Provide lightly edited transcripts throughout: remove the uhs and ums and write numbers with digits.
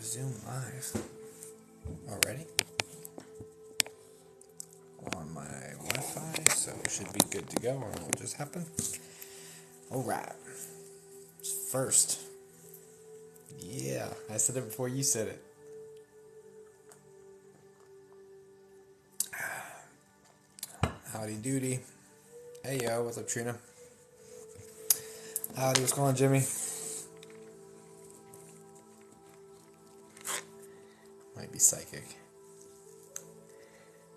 Resume live. Already? On my Wi-Fi, so it should be good to go. I don't know what just happened. Alright. First. Yeah, I said it before you said it. Howdy doody. Hey yo, what's up Trina? Howdy, what's going on Jimmy? Might be psychic.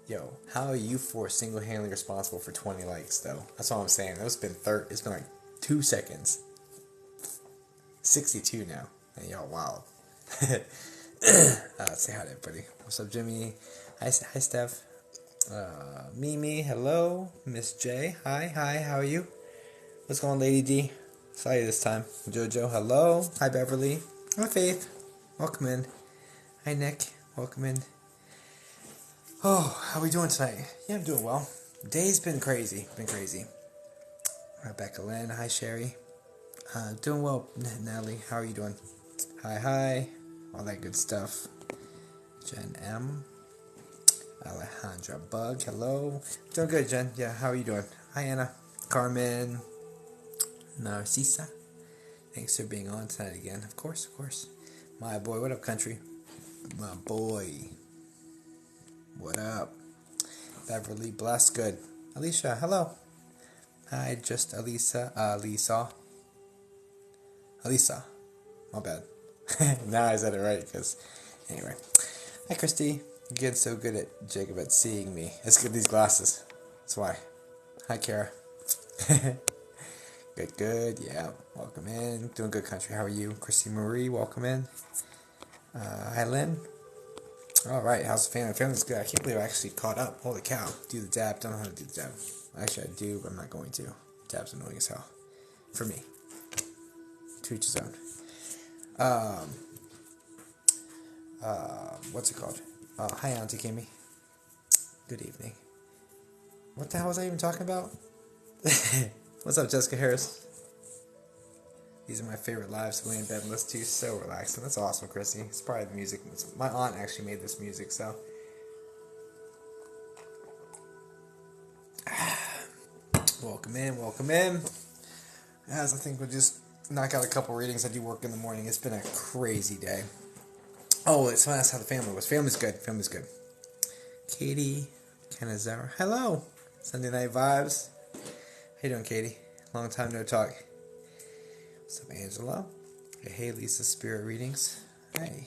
Yo, how are you four single-handedly responsible for 20 likes though? That's all I'm saying. It's been like 2 seconds. 62 now. And y'all wild. Say hi to everybody. What's up Jimmy? Hi Steph. Mimi, hello. Miss J, hi, how are you? What's going on, Lady D? Saw you this time. Jojo, hello. Hi, Beverly. Hi, Faith. Welcome in. Hi, Nick. Welcome in. Oh, how are we doing tonight? Yeah, I'm doing well. Day's been crazy. Rebecca Lynn, hi, Sherry. Doing well, Natalie. How are you doing? Hi. All that good stuff. Jen M. Alejandra Bug, hello. Doing good, Jen. Yeah, how are you doing? Hi, Anna. Carmen. Narcissa. Thanks for being on tonight again. Of course. My boy, what up, country? My boy. What up? Beverly, bless, good. Alicia, hello. Hi, just Alisa. Alisa. My bad. Now I said it right, because... Anyway. Hi, Christy. You're getting so good at Jacob at seeing me. Let's get these glasses. That's why. Hi, Kara. Good. Yeah. Welcome in. Doing good, country. How are you? Christy Marie, welcome in. Hi, Lynn. Alright, how's the family? Family's good. I can't believe I actually caught up. Holy cow. Do the dab. Don't know how to do the dab. Actually, I do, but I'm not going to. Dab's annoying as hell. For me. To each his own. What's it called? Hi, Auntie Kimmy. Good evening. What the hell was I even talking about? What's up, Jessica Harris? These are my favorite lives to lay in bed and listen to. So relaxing. That's awesome, Chrissy. It's probably the music. My aunt actually made this music, so. Welcome in. As I think we'll just knock out a couple readings. I do work in the morning. It's been a crazy day. Oh, it's fun. That's how the family was. Family's good. Katie Canizaro. Hello. Sunday night vibes. How you doing, Katie? Long time no talk. What's up, Angela? Hey, Lisa, spirit readings. Hey.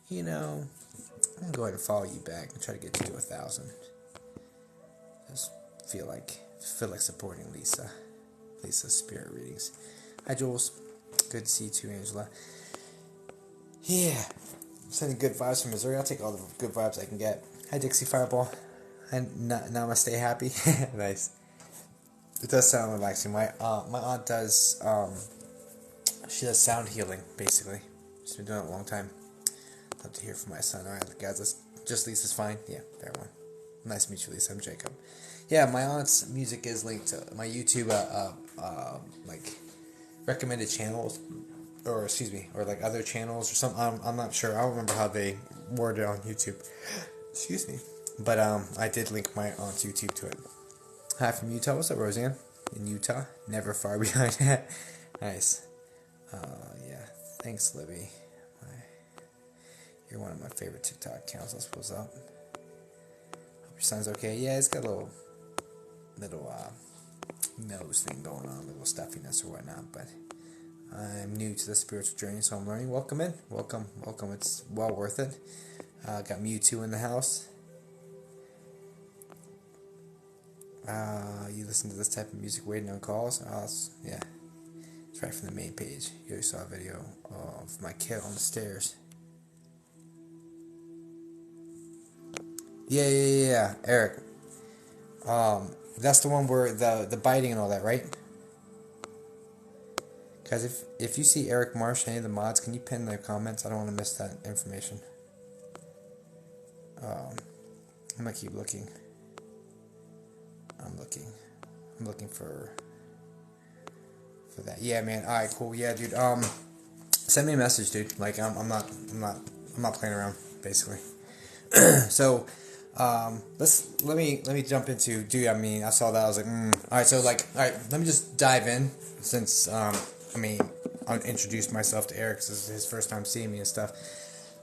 You know, I'm going to go ahead and follow you back and try to get you to 1,000. Just feel like supporting Lisa. Lisa's spirit readings. Hi, Jules. Good to see you too, Angela. Yeah. Sending good vibes from Missouri. I'll take all the good vibes I can get. Hi, Dixie Fireball. Namaste happy. Nice. It does sound relaxing. My aunt does, she does sound healing, basically. She's been doing it a long time. Love to hear from my son. Alright, guys, Lisa's fine. Yeah, fair one. Nice to meet you, Lisa. I'm Jacob. Yeah, my aunt's music is linked to my YouTube, like, recommended channels, or like other channels or something. I'm not sure. I don't remember how they worded it on YouTube. Excuse me. But, I did link my aunt's YouTube to it. Hi from Utah. What's up, Roseanne? In Utah. Never far behind. Nice. Yeah. Thanks, Libby. You're one of my favorite TikTok accounts. That's what's up. Hope your son's okay. Yeah, it's got a little nose thing going on, a little stuffiness or whatnot. But I'm new to the spiritual journey, so I'm learning. Welcome in. Welcome. It's well worth it. Got Mewtwo in the house. You listen to this type of music waiting on calls? Yeah. It's right from the main page. You already saw a video of my kid on the stairs. Yeah. Eric. That's the one where the biting and all that, right? Guys, if you see Eric Marsh, any of the mods, can you pin the comments? I don't want to miss that information. I'm gonna keep looking. I'm looking for that. Yeah, man. Alright, cool. Yeah, dude. send me a message, dude. Like I'm not playing around, basically. So, let me jump into. Dude, I mean, I saw that. I was like, all right. So, like, all right. Let me just dive in since I mean, I'll introduce myself to Eric. This is his first time seeing me and stuff.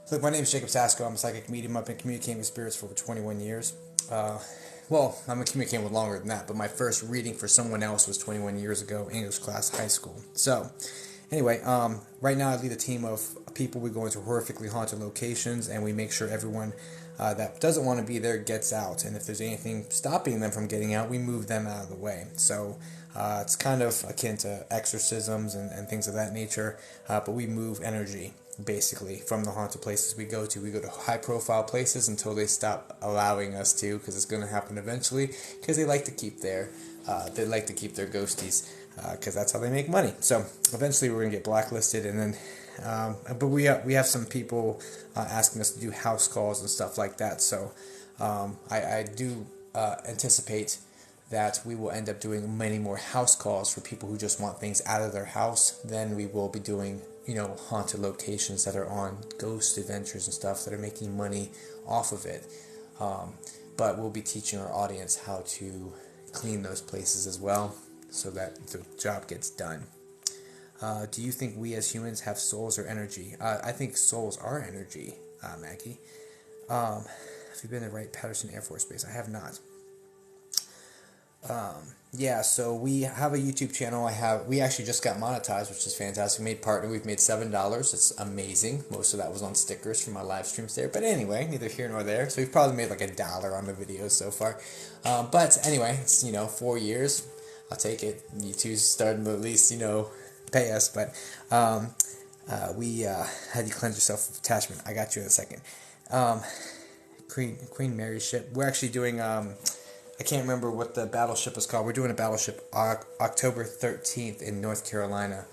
So, my name is Jacob Sasko. I'm a psychic medium. I've been communicating with spirits for over 21 years. Well, I'm communicating with longer than that, but my first reading for someone else was 21 years ago, English class, high school. So, anyway, right now I lead a team of people. We go into horrifically haunted locations, and we make sure everyone that doesn't want to be there gets out. And if there's anything stopping them from getting out, we move them out of the way. So it's kind of akin to exorcisms and things of that nature, but we move energy basically from the haunted places we go to. We go to high profile places until they stop allowing us to, because it's going to happen eventually, because they like to keep their ghosties, because that's how they make money. So eventually we're going to get blacklisted, and then but we have some people asking us to do house calls and stuff like that. So I do anticipate that we will end up doing many more house calls for people who just want things out of their house. Then we will be doing, haunted locations that are on ghost adventures and stuff that are making money off of it. But we'll be teaching our audience how to clean those places as well, so that the job gets done. Do you think we as humans have souls or energy? I think souls are energy, Maggie. Have you been to Wright-Patterson Air Force Base? I have not. Yeah, so we have a YouTube channel. We actually just got monetized, which is fantastic. We've made $7. It's amazing. Most of that was on stickers from my live streams there. But anyway, neither here nor there. So we've probably made like $1 on the videos so far. But anyway, it's 4 years. I'll take it. YouTube's starting to at least pay us. But we had you cleanse yourself of attachment. I got you in a second. Queen Mary's ship. We're actually doing. I can't remember what the battleship is called. We're doing a battleship October 13th in North Carolina.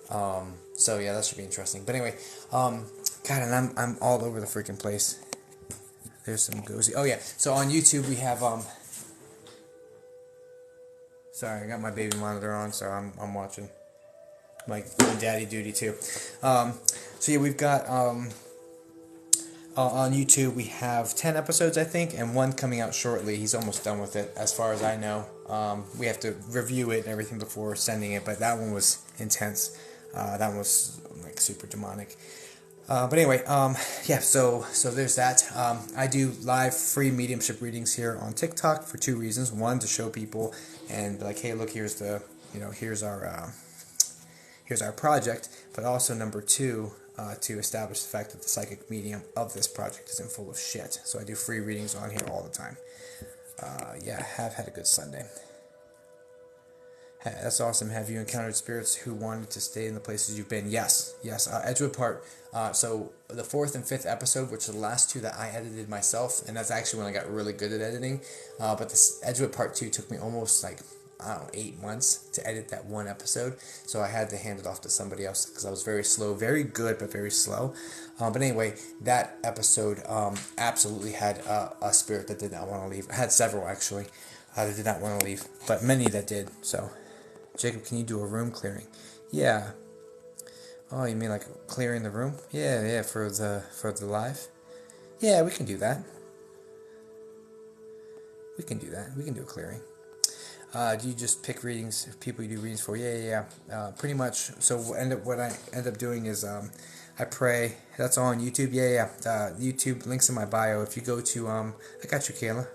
So yeah, that should be interesting. But anyway, God, and I'm all over the freaking place. There's some ghosty. Oh yeah, so on YouTube we have Sorry, I got my baby monitor on, so I'm watching my daddy duty too. So yeah, we've got on YouTube, we have 10 episodes, I think, and one coming out shortly. He's almost done with it, as far as I know. We have to review it and everything before sending it, but that one was intense. That one was like super demonic. But anyway, yeah, so there's that. I do live free mediumship readings here on TikTok for two reasons. One, to show people and be like, hey, look, here's our project. But also number two, to establish the fact that the psychic medium of this project isn't full of shit. So I do free readings on here all the time. Yeah, I have had a good Sunday. Hey, that's awesome. Have you encountered spirits who wanted to stay in the places you've been? Yes. Edgewood Park. So the 4th and 5th episode, which are the last two that I edited myself, and that's actually when I got really good at editing. But this Edgewood Part 2 took me almost 8 months to edit that one episode, so I had to hand it off to somebody else because I was very slow, very good, but very slow. But anyway, that episode absolutely had a spirit that did not want to leave. I had several, actually, that did not want to leave, but many that did. So, Jacob, can you do a room clearing? Yeah. Oh, you mean like clearing the room? Yeah, for the live? Yeah, we can do that. We can do a clearing. Do you just pick readings, people you do readings for? Yeah. Pretty much. So what I end up doing is I pray. That's all on YouTube. Yeah. YouTube links in my bio. If you go to I got you, Kayla.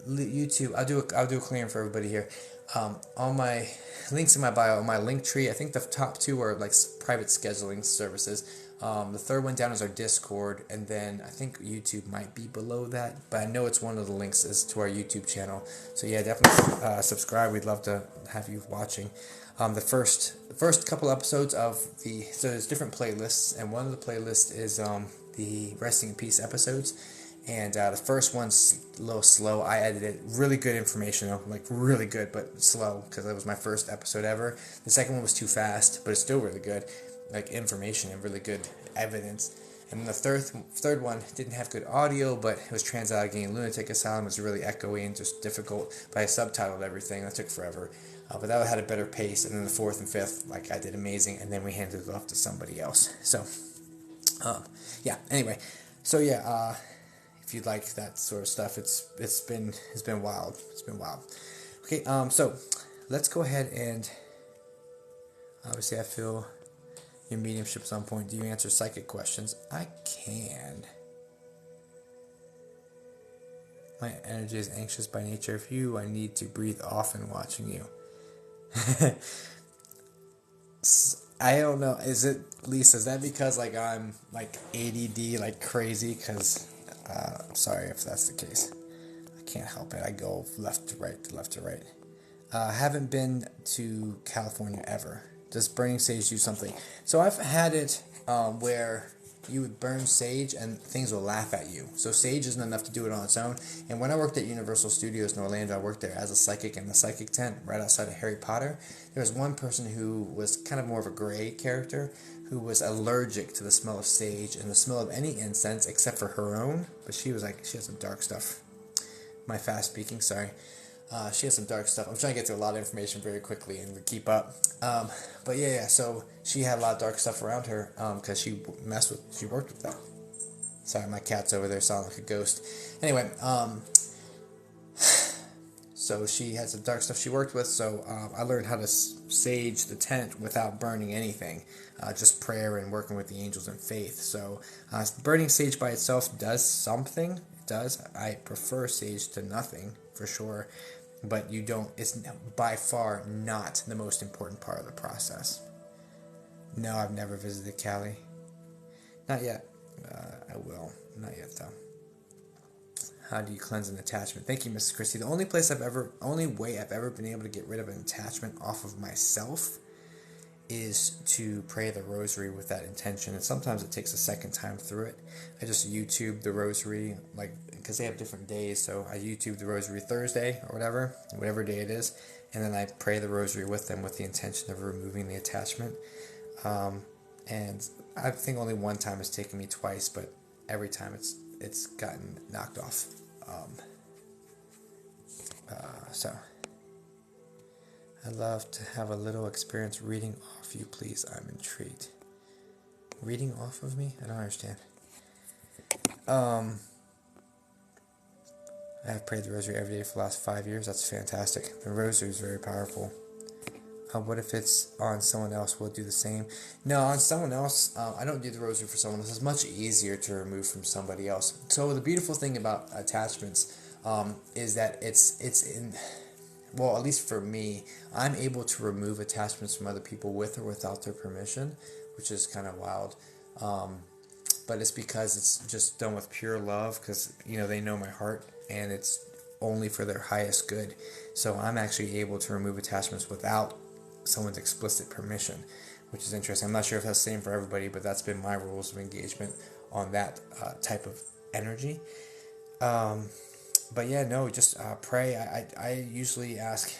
YouTube. I'll do a clearing for everybody here. On my links in my bio, on my link tree, I think the top two are like private scheduling services. The third one down is our Discord, and then I think YouTube might be below that, but I know it's one of the links is to our YouTube channel. So yeah, definitely subscribe. We'd love to have you watching. The first couple episodes so there's different playlists, and one of the playlists is the Resting in Peace episodes. And the first one's a little slow. I edited really good information, though, like really good, but slow, because it was my first episode ever. The second one was too fast, but it's still really good, like information and really good evidence. And the third one didn't have good audio, but it was Trans-Allegheny Lunatic Asylum. It was really echoey and just difficult, but I subtitled everything. That took forever. But that had a better pace. And then the fourth and fifth, like I did amazing, and then we handed it off to somebody else. So, yeah. Anyway, so yeah, if you'd like that sort of stuff, it's been wild. It's been wild. Okay. So let's go ahead and obviously I feel your mediumship's on point. Do you answer psychic questions? I can. My energy is anxious by nature. If you, I need to breathe often watching you. I don't know. Is it, Lisa? Is that because like I'm like ADD like crazy? Because sorry if that's the case. I can't help it. I go left to right to left to right. Haven't been to California ever. Does burning sage do something? So I've had it where you would burn sage and things will laugh at you. So sage isn't enough to do it on its own. And when I worked at Universal Studios in Orlando, I worked there as a psychic in the psychic tent right outside of Harry Potter. There was one person who was kind of more of a gray character who was allergic to the smell of sage and the smell of any incense except for her own. But she was like, she had some dark stuff. My fast speaking, sorry. She has some dark stuff. I'm trying to get through a lot of information very quickly and to keep up. But yeah, so she had a lot of dark stuff around her because she worked with that. Sorry, my cat's over there sounding like a ghost. Anyway, so she had some dark stuff she worked with, so I learned how to sage the tent without burning anything. Just prayer and working with the angels and faith. So burning sage by itself does something. It does. I prefer sage to nothing, for sure. But you don't, it's by far not the most important part of the process. No, I've never visited Cali. Not yet. I will. Not yet, though. How do you cleanse an attachment? Thank you, Mrs. Christie. The only way I've ever been able to get rid of an attachment off of myself is to pray the rosary with that intention. And sometimes it takes a second time through it. I just YouTube the rosary, like, because they have different days. So I YouTube the rosary Thursday or whatever day it is. And then I pray the rosary with them with the intention of removing the attachment. And I think only one time it's taken me twice, but every time it's gotten knocked off. So I'd love to have a little experience reading off you, please. I'm intrigued. Reading off of me? I don't understand. I have prayed the rosary every day for the last 5 years. That's fantastic. The rosary is very powerful. What if it's on someone else? Will it do the same? No, on someone else, I don't do the rosary for someone else. It's much easier to remove from somebody else. So the beautiful thing about attachments is that it's in... Well, at least for me, I'm able to remove attachments from other people with or without their permission, which is kind of wild. But it's because it's just done with pure love, because, they know my heart, and it's only for their highest good. So I'm actually able to remove attachments without someone's explicit permission, which is interesting. I'm not sure if that's the same for everybody, but that's been my rules of engagement on that type of energy. But yeah, no, just pray. I usually ask,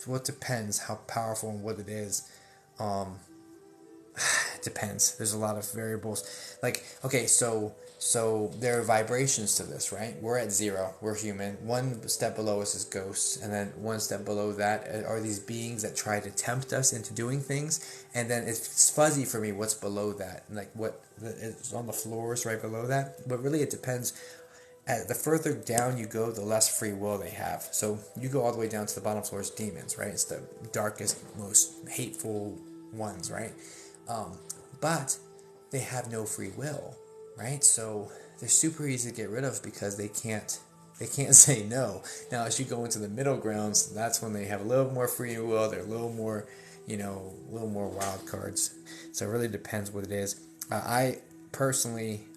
well, it depends how powerful and what it is. It depends. There's a lot of variables. Like, okay, so there are vibrations to this, right? We're at 0. We're human. One step below us is ghosts, and then one step below that are these beings that try to tempt us into doing things. And then it's fuzzy for me what's below that, like what is on the floors right below that. But really, it depends. The further down you go, the less free will they have. So you go all the way down to the bottom floor is demons, right? It's the darkest, most hateful ones, right? But they have no free will, right? So they're super easy to get rid of because they can't say no. Now, as you go into the middle grounds, that's when they have a little more free will. They're a little more, a little more wild cards. So it really depends what it is. I personally...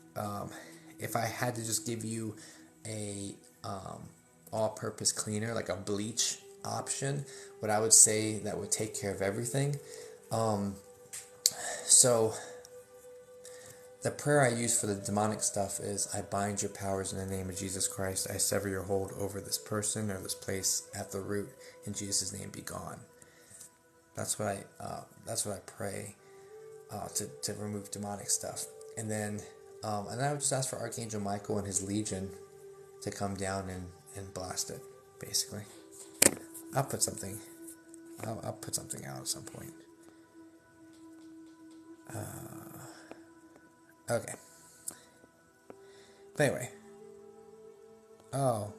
if I had to just give you a all-purpose cleaner, like a bleach option, what I would say that would take care of everything. So the prayer I use for the demonic stuff is, I bind your powers in the name of Jesus Christ. I sever your hold over this person or this place at the root. In Jesus' name, be gone. That's what I pray to remove demonic stuff. And then I would just ask for Archangel Michael and his legion to come down and blast it, basically. I'll put something I'll put something out at some point. Okay. But anyway. Oh,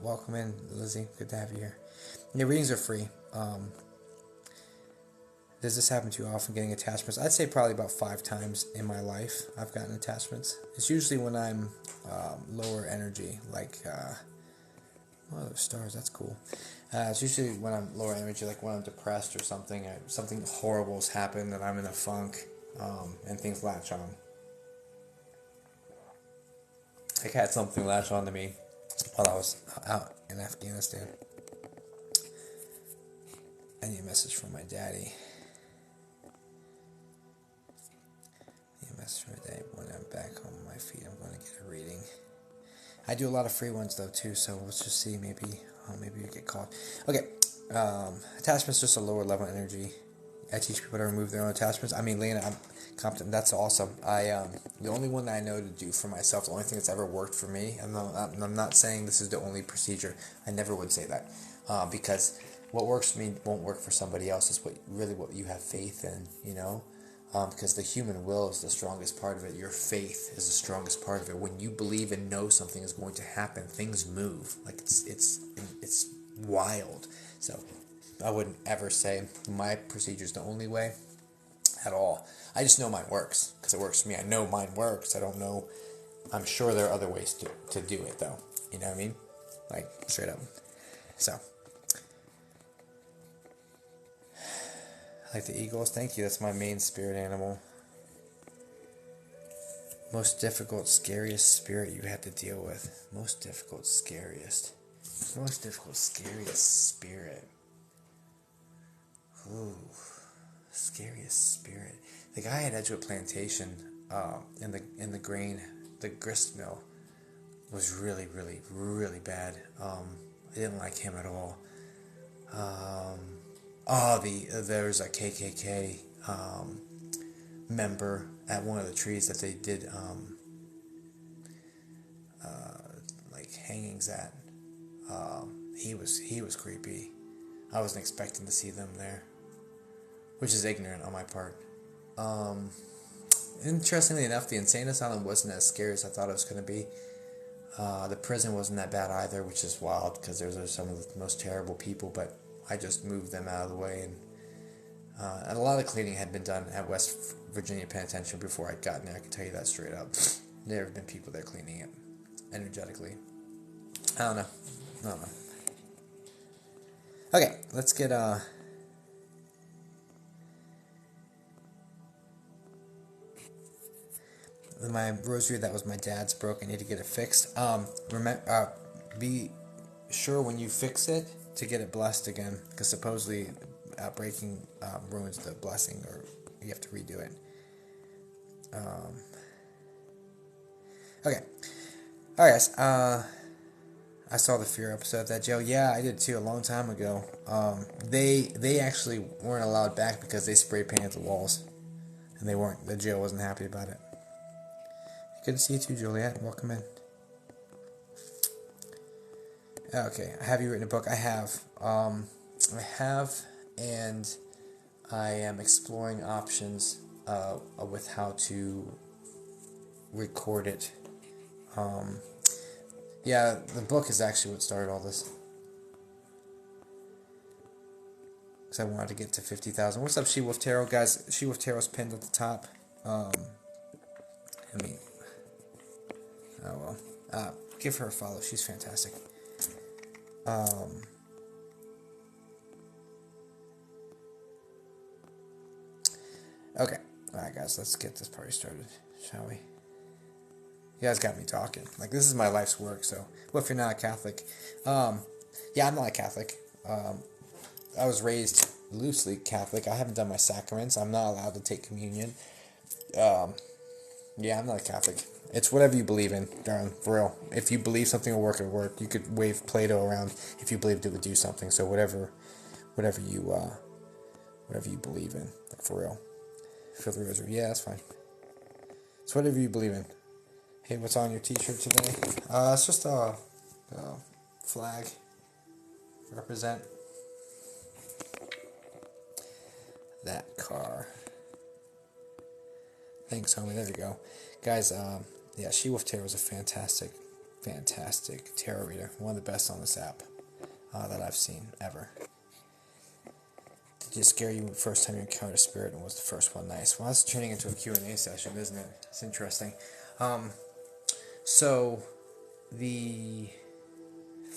welcome in, Lizzie. Good to have you here. Yeah, readings are free. Does this happen too often, getting attachments? I'd say probably about 5 times in my life I've gotten attachments. It's usually when I'm lower energy, like, oh, those stars, that's cool. It's usually when I'm lower energy, like when I'm depressed or something, something horrible has happened and I'm in a funk, and things latch on. I had something latch on to me while I was out in Afghanistan. I need a message from my daddy. When I'm back home on my feet, I'm going to get a reading. I do a lot of free ones though too, so let's just see. Maybe you get called. Okay, attachment's just a lower level energy. I teach people to remove their own attachments. I mean, Lena, I'm competent. That's awesome. The only one that I know to do for myself, the only thing that's ever worked for me, and I'm not saying this is the only procedure. I never would say that, because what works for me won't work for somebody else. Is what you have faith in, you know. Because the human will is the strongest part of it. Your faith is the strongest part of it. When you believe and know something is going to happen, things move. Like it's wild. So I wouldn't ever say my procedure is the only way at all. I just know mine works because it works for me. I know mine works. I don't know. I'm sure there are other ways to do it though. You know what I mean? Like straight up. So. Like the eagles, thank you. That's my main spirit animal. Most difficult, scariest spirit you had to deal with. Most difficult, scariest spirit. Ooh, scariest spirit. The guy at Edgewood Plantation, in the grain, the grist mill, was really, really, really bad. I didn't like him at all. There was a KKK member at one of the trees that they did like hangings at. He was creepy. I wasn't expecting to see them there, which is ignorant on my part. Interestingly enough, the insane asylum wasn't as scary as I thought it was going to be. The prison wasn't that bad either, which is wild because those are some of the most terrible people, but I just moved them out of the way, and a lot of cleaning had been done at West Virginia Penitentiary before I'd gotten there. I can tell you that straight up. There have been people there cleaning it energetically. I don't know. Okay, let's get my rosary that was my dad's broke. I need to get it fixed. Be sure when you fix it to get it blessed again, because supposedly breaking ruins the blessing, or you have to redo it. Okay. Alright guys, I saw the Fear episode of that jail. Yeah, I did too, a long time ago. They actually weren't allowed back because they spray painted the walls, and the jail wasn't happy about it. Good to see you too, Juliet. Welcome in. Okay, have you written a book? I have. And I am exploring options with how to record it. Yeah, the book is actually what started all this. Because I wanted to get to 50,000. What's up, She-Wolf Tarot? Guys, She-Wolf Tarot's pinned at the top. Give her a follow. She's fantastic. Okay. Alright, guys, let's get this party started, shall we? You guys got me talking. Like, this is my life's work, so what if you're not a Catholic? Yeah, I'm not a Catholic. I was raised loosely Catholic. I haven't done my sacraments. I'm not allowed to take communion. Yeah, I'm not a Catholic. It's whatever you believe in, darling, for real. If you believe something will work, it'll work. You could wave Play-Doh around if you believed it would do something. So whatever you believe in, like, for real. Feel the rosary. Yeah, that's fine. It's whatever you believe in. Hey, what's on your t-shirt today? It's just a flag. Represent. that car. Thanks, homie. There we go. Guys, yeah, She-Wolf Tarot is a fantastic tarot reader. One of the best on this app that I've seen ever. Did it scare you the first time you encountered a spirit, and was the first one nice? Well, that's turning into a Q&A session, isn't it? It's interesting. So, the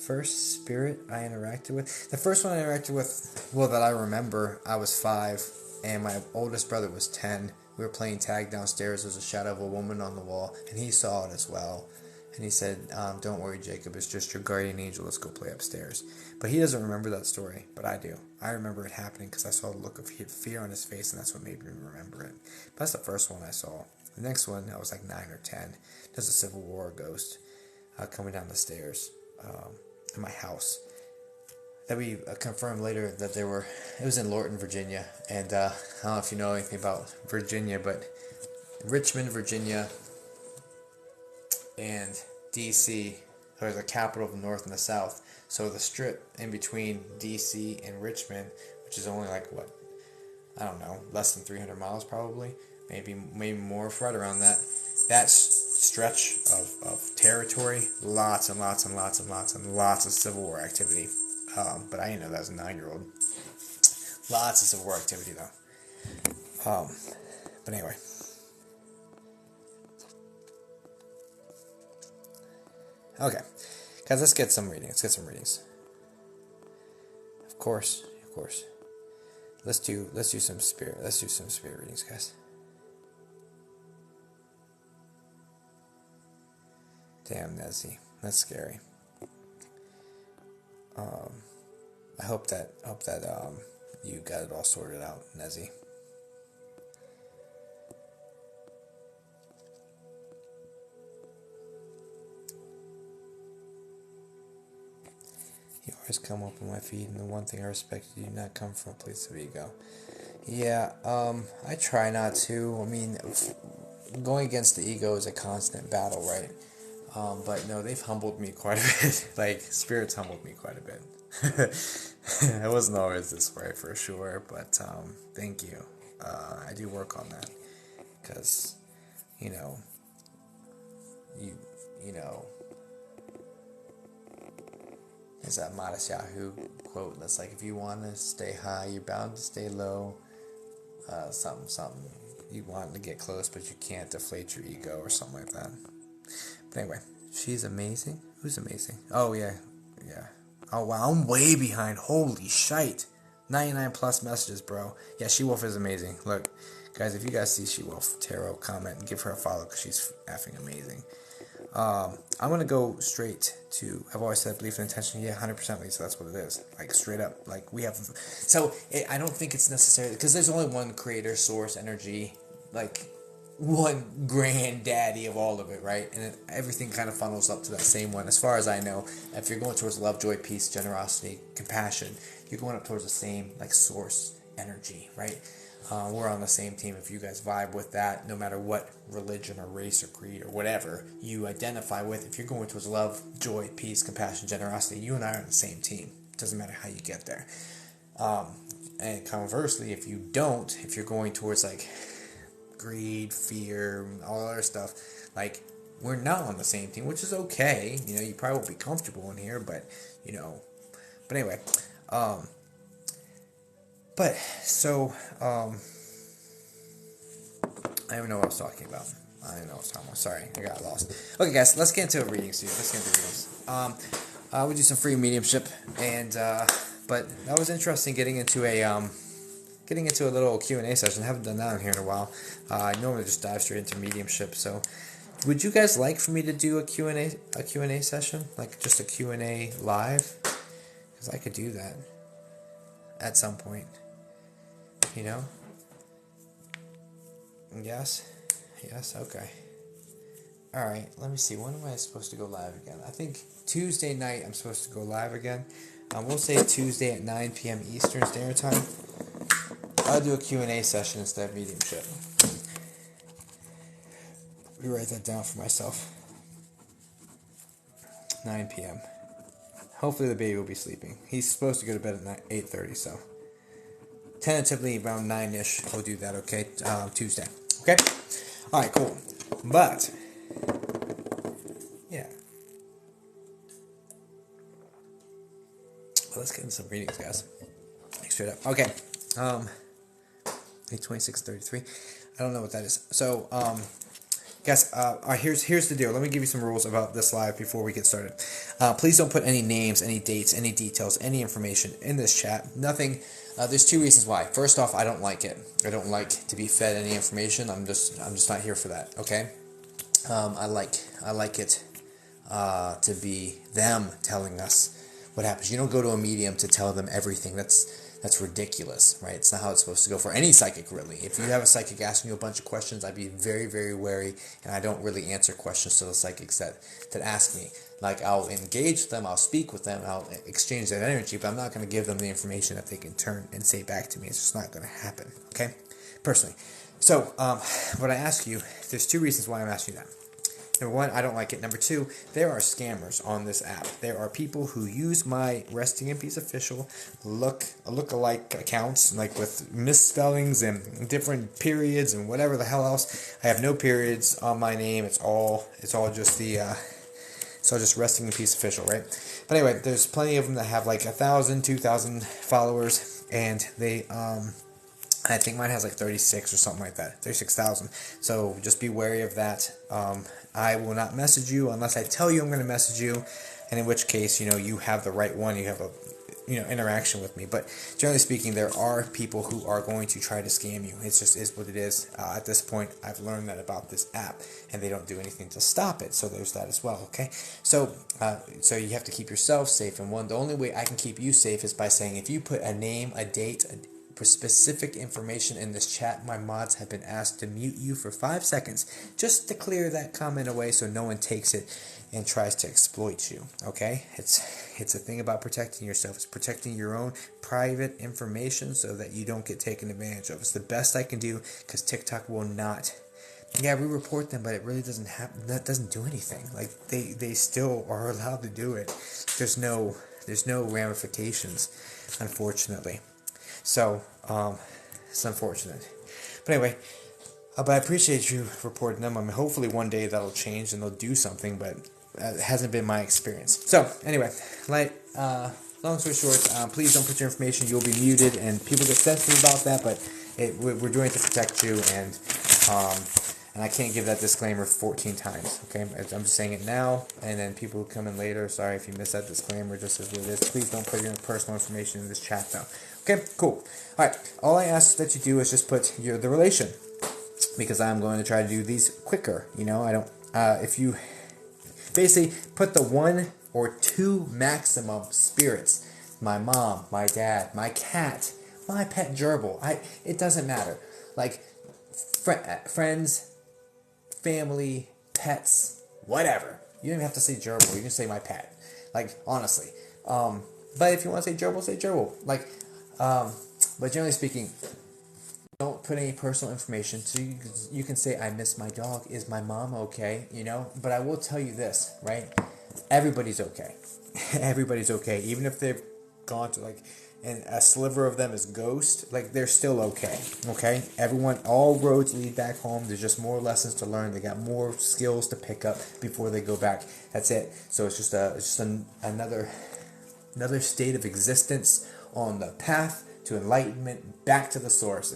first spirit I interacted with, the first one I interacted with, well, that I remember, I was 5, and my oldest brother was 10. We were playing tag downstairs. There was a shadow of a woman on the wall, and he saw it as well. And he said, don't worry, Jacob, it's just your guardian angel. Let's go play upstairs. But he doesn't remember that story, but I do. I remember it happening because I saw the look of fear on his face, and that's what made me remember it. But that's the first one I saw. The next one, I was like 9 or 10. There's a Civil War ghost coming down the stairs in my house. That we confirmed later that it was in Lorton, Virginia. And I don't know if you know anything about Virginia, but Richmond, Virginia, and D.C. are the capital of the North and the South. So the strip in between D.C. and Richmond, which is only like, what, I don't know, less than 300 miles probably, maybe more, right around that stretch of territory, lots and lots and lots and lots and lots of Civil War activity. But I didn't know that as a 9-year-old. Lots of Civil War activity, though. But anyway. Okay. Guys, let's get some readings. Of course. Let's do some spirit readings, guys. Damn, Nezzy. That's scary. I hope that you got it all sorted out, Nezzy. You always come up on my feed, and the one thing I respect, you do not come from a place of ego. Yeah, I try not to. I mean, going against the ego is a constant battle, right? But no, they've humbled me quite a bit. Like, spirits humbled me quite a bit. I wasn't always this way for sure, but thank you. I do work on that because, you know, there's that Modest Yahoo quote that's like, if you want to stay high, you're bound to stay low. Something. You want to get close, but you can't deflate your ego or something like that. But anyway, she's amazing. Who's amazing? Oh, yeah. Oh, wow, I'm way behind. Holy shite. 99 plus messages, bro. Yeah, She-Wolf is amazing. Look, guys, if you guys see She-Wolf Tarot, comment and give her a follow because she's effing amazing. I'm going to go straight to, I've always said belief and intention. Yeah, 100% Lisa, that's what it is. Like, straight up. Like, we have, so I don't think it's necessary, because there's only one creator, source, energy, like, one granddaddy of all of it, right? And everything kind of funnels up to that same one. As far as I know, if you're going towards love, joy, peace, generosity, compassion, you're going up towards the same, like, source energy, right? We're on the same team. If you guys vibe with that, no matter what religion or race or creed or whatever you identify with, if you're going towards love, joy, peace, compassion, generosity, you and I are on the same team. Doesn't matter how you get there. And conversely, if you don't, if you're going towards, like, greed, fear, all that other stuff, like, we're not on the same team, which is okay. You know, you probably won't be comfortable in here, but, you know. But anyway, but, so, I don't even know what I was talking about. Sorry, I got lost. Okay, guys, let's get into readings here. We do some free mediumship, and, but that was interesting getting into a little Q&A session. I haven't done that in here in a while. I normally just dive straight into mediumship, so would you guys like for me to do a Q&A session? Like, just a Q&A live? Because I could do that at some point. You know? Yes? Okay. Alright, let me see. When am I supposed to go live again? I think Tuesday night I'm supposed to go live again. We'll say Tuesday at 9 p.m. Eastern Standard Time. I'll do a Q&A session instead of mediumship. Let me write that down for myself. 9 p.m. Hopefully the baby will be sleeping. He's supposed to go to bed at 8:30, so tentatively around 9-ish, we'll do that, okay? Tuesday, okay? All right, cool. But, yeah. Well, let's get into some readings, guys. Straight up. Okay. 2633. I don't know what that is. So, guys, here's the deal. Let me give you some rules about this live before we get started. Please don't put any names, any dates, any details, any information in this chat. Nothing. There's two reasons why. First off, I don't like it. I don't like to be fed any information. I'm just not here for that. Okay. I like it to be them telling us what happens. You don't go to a medium to tell them everything. That's ridiculous, right? It's not how it's supposed to go for any psychic, really. If you have a psychic asking you a bunch of questions, I'd be very, very wary, and I don't really answer questions to the psychics that ask me. Like, I'll engage them, I'll speak with them, I'll exchange that energy, but I'm not going to give them the information that they can turn and say back to me. It's just not going to happen, okay? Personally. So, what I ask you, there's two reasons why I'm asking you that. Number one, I don't like it. Number two, there are scammers on this app. There are people who use my Resting in Peace official look-alike accounts, like with misspellings and different periods and whatever the hell else. I have no periods on my name. It's all just just Resting in Peace official, right? But anyway, there's plenty of them that have like 1,000, 2,000 followers, and they I think mine has like 36 or something like that, 36,000. So just be wary of that. I will not message you unless I tell you I'm going to message you, and in which case, you have the right one. You have a, interaction with me. But generally speaking, there are people who are going to try to scam you. It just is what it is. At this point, I've learned that about this app, and they don't do anything to stop it. So there's that as well. Okay. So you have to keep yourself safe, and the only way I can keep you safe is by saying if you put a name, a date, for specific information in this chat, my mods have been asked to mute you for 5 seconds just to clear that comment away so no one takes it and tries to exploit you. Okay? It's a thing about protecting yourself. It's protecting your own private information so that you don't get taken advantage of. It's the best I can do because TikTok will not. Yeah, we report them, but it really doesn't happen. That doesn't do anything. Like they still are allowed to do it. There's no ramifications, unfortunately. So, it's unfortunate. But anyway, but I appreciate you reporting them. I mean, hopefully one day that'll change and they'll do something, but it hasn't been my experience. So, anyway, long story short, please don't put your information. You'll be muted, and people get sensitive about that, but we're doing it to protect you, and I can't give that disclaimer 14 times, okay? I'm just saying it now, and then people who come in later, sorry if you missed that disclaimer, just as what it is. Please don't put your personal information in this chat, though. Okay, cool. All right, all I ask that you do is just put the relation, because I'm going to try to do these quicker, I don't, if you basically put the 1 or 2 maximum spirits, my mom, my dad, my cat, my pet gerbil, it doesn't matter, like, friends, family, pets, whatever. You don't even have to say gerbil. You can say my pet. Like, honestly. But if you want to say gerbil, say gerbil. Like, but generally speaking, don't put any personal information. So you can say, I miss my dog. Is my mom okay? But I will tell you this, right? Everybody's okay. Everybody's okay. Even if they've gone to, and a sliver of them is ghost, they're still okay. Okay? All roads lead back home. There's just more lessons to learn. They got more skills to pick up before they go back. That's it. So it's just another state of existence on the path to enlightenment, back to the source.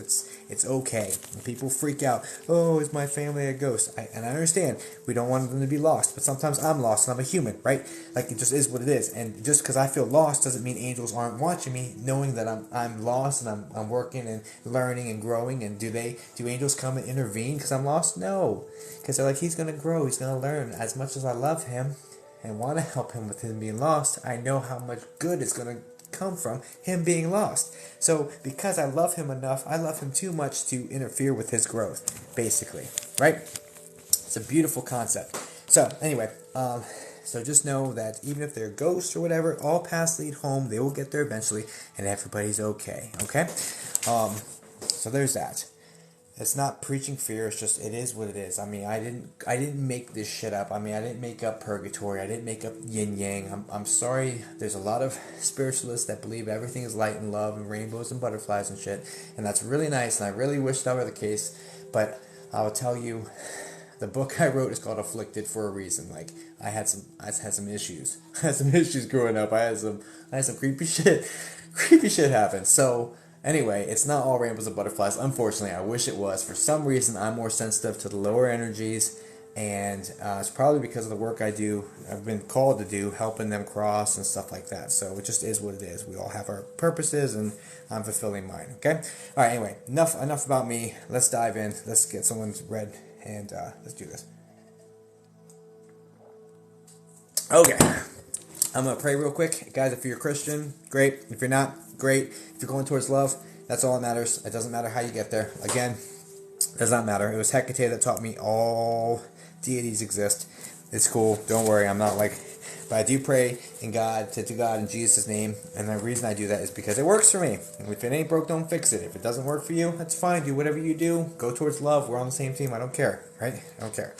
It's okay. When people freak out, oh, is my family a ghost? And I understand, we don't want them to be lost, but sometimes I'm lost and I'm a human, right? It just is what it is. And just because I feel lost doesn't mean angels aren't watching me, knowing that I'm lost and I'm working and learning and growing. And do angels come and intervene because I'm lost? No, because they're like, he's going to grow, he's going to learn. As much as I love him and want to help him with him being lost, I know how much good is going to come from him being lost. So because I love him enough, I love him too much to interfere with his growth, basically, right? It's a beautiful concept. So anyway, so just know that even if they're ghosts or whatever, all paths lead home. They will get there eventually, and everybody's okay. So there's that. It's not preaching fear. It's just it is what it is. I mean, I didn't make this shit up. I mean, I didn't make up purgatory. I didn't make up yin yang. I'm sorry. There's a lot of spiritualists that believe everything is light and love and rainbows and butterflies and shit, and that's really nice. And I really wish that were the case. But I will tell you, the book I wrote is called Afflicted for a reason. Like I had some issues. I had some issues growing up. I had some creepy shit, creepy shit happen. So. Anyway, it's not all rainbows and butterflies. Unfortunately, I wish it was. For some reason, I'm more sensitive to the lower energies, and it's probably because of the work I do. I've been called to do, helping them cross and stuff like that. So it just is what it is. We all have our purposes, and I'm fulfilling mine. Okay. All right. Anyway, enough about me. Let's dive in. Let's get someone's read, and let's do this. Okay. I'm going to pray real quick. Guys, if you're a Christian, great. If you're not, great. If you're going towards love, that's all that matters. It doesn't matter how you get there. Again, it does not matter. It was Hecate that taught me all deities exist. It's cool. Don't worry. I'm not like... But I do pray to God in Jesus' name. And the reason I do that is because it works for me. And if it ain't broke, don't fix it. If it doesn't work for you, that's fine. Do whatever you do. Go towards love. We're on the same team. I don't care. Right? I don't care.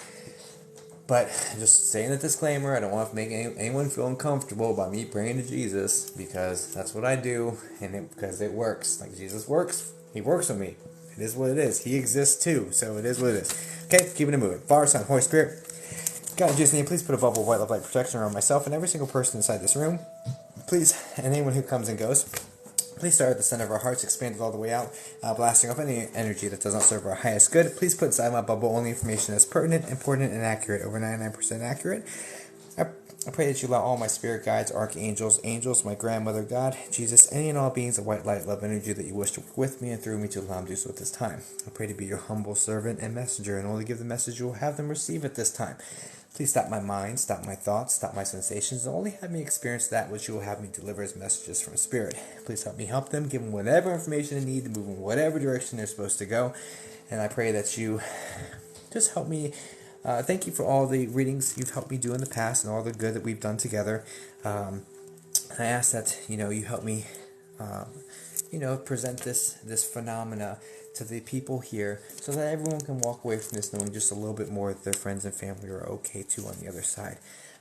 But just saying a disclaimer, I don't want to make anyone feel uncomfortable by me praying to Jesus, because that's what I do, and because it works. Like Jesus works, He works with me. It is what it is. He exists too, so it is what it is. Okay, keeping it moving. Father, Son, Holy Spirit. God, in Jesus' name, please put a bubble of white love light protection around myself and every single person inside this room. Please, and anyone who comes and goes. Please start at the center of our hearts, expand it all the way out, blasting off any energy that does not serve our highest good. Please put inside my bubble only information that's pertinent, important, and accurate, over 99% accurate. I pray that you allow all my spirit guides, archangels, angels, my grandmother, God, Jesus, any and all beings of white light, love, energy that you wish to work with me and through me to allow them to do so at this time. I pray to be your humble servant and messenger, and only give the message you will have them receive at this time. Please stop my mind, stop my thoughts, stop my sensations, and only have me experience that which you will have me deliver as messages from Spirit. Please help me help them, give them whatever information they need to move in whatever direction they're supposed to go. And I pray that you just help me. Thank you for all the readings you've helped me do in the past and all the good that we've done together. I ask that you help me, present this phenomena to the people here, so that everyone can walk away from this knowing just a little bit more that their friends and family are okay too on the other side.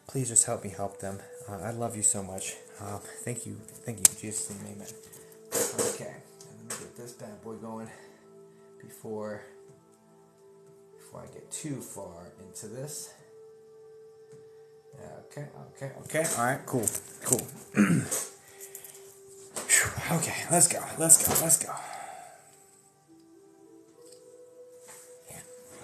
Please just help me help them. I love you so much. Thank you, in Jesus' name, amen. Okay, let me get this bad boy going before I get too far into this. Okay, all right, cool. Okay, let's go.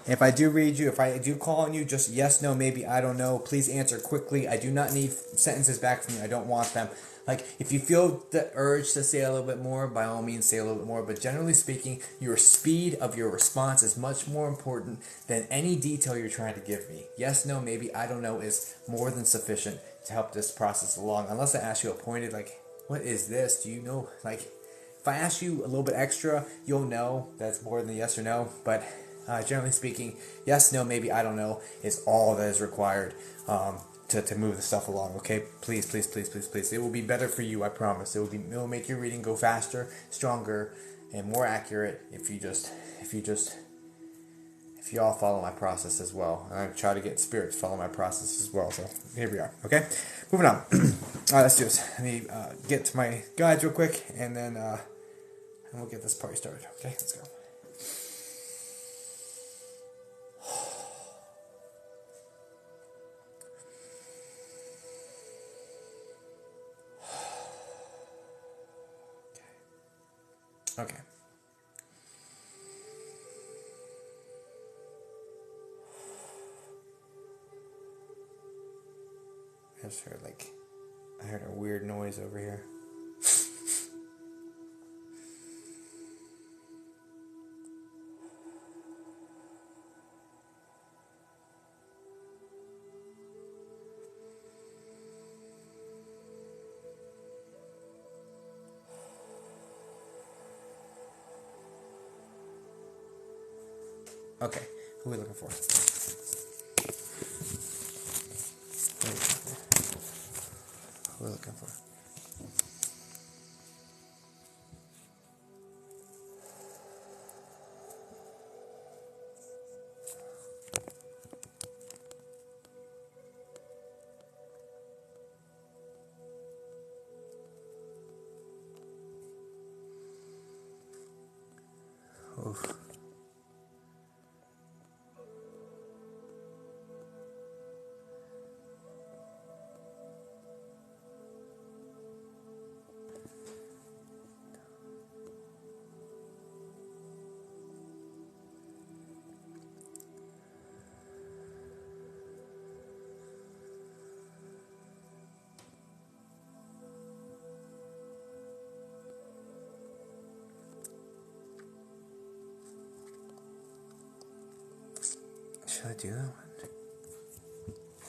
If I do read you, if I do call on you, just yes, no, maybe, I don't know. Please answer quickly. I do not need sentences back from you. I don't want them. Like, if you feel the urge to say a little bit more, by all means, say a little bit more. But generally speaking, your speed of your response is much more important than any detail you're trying to give me. Yes, no, maybe, I don't know is more than sufficient to help this process along. Unless I ask you a pointed, like, what is this? Do you know? Like, if I ask you a little bit extra, you'll know that's more than a yes or no. But generally speaking, yes, no, maybe, I don't know is all that is required to move the stuff along. Okay, please. It will be better for you, I promise. It will make your reading go faster, stronger, and more accurate if you all follow my process as well. And I try to get Spirit to follow my process as well. So here we are. Okay, moving on. All right, let's do this. Let me get to my guides real quick, and then we'll get this party started. Okay, let's go. Okay. I heard a weird noise over here. Okay, who are we looking for? Who are we looking for? Should I do that one?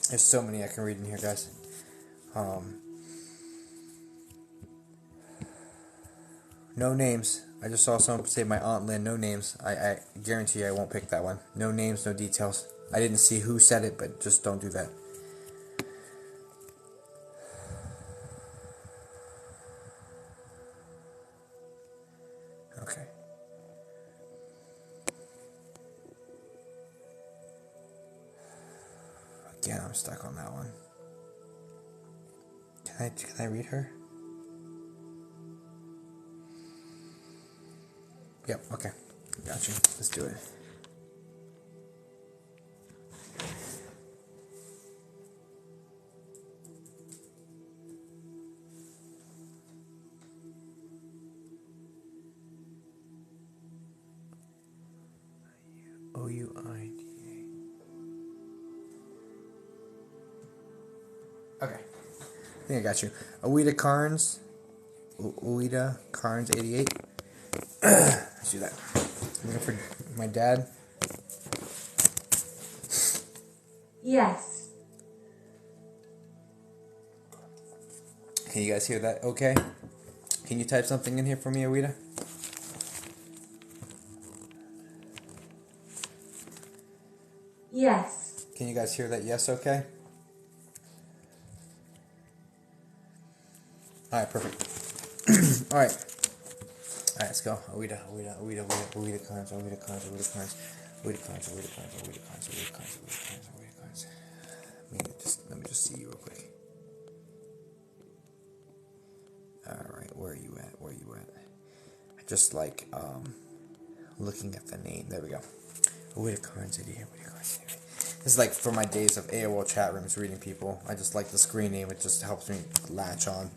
There's so many I can read in here, guys. No names. I just saw someone say my Aunt Lynn, no names. I guarantee you I won't pick that one. No names, no details. I didn't see who said it, but just don't do that. Okay. Again, I'm stuck on that one. Can I read her? Yep, okay. Got you. Let's do it. Ouida. Okay. I think I got you. Ouida Carnes. Ouida Carnes 88. Let's do that. I'm looking for my dad. Yes. Can you guys hear that okay? Can you type something in here for me, Ouida? Yes. Can you guys hear that yes okay? Alright, perfect. Alright. Alright, let's go. Ouida Carnes, Ouida Carnes, Ouida Carnes, Ouida Carnes, Ouida Carnes, Ouida Carnes, Ouida Carnes, Ouida Carnes, Ouida Carnes. Let me just see you real quick. Alright, where are you at? Just like looking at the name. There we go. Ouida Carnes 88, Ouida Carnes 88. This is like for my days of AOL chat rooms reading people. I just like the screen name, it just helps me latch on.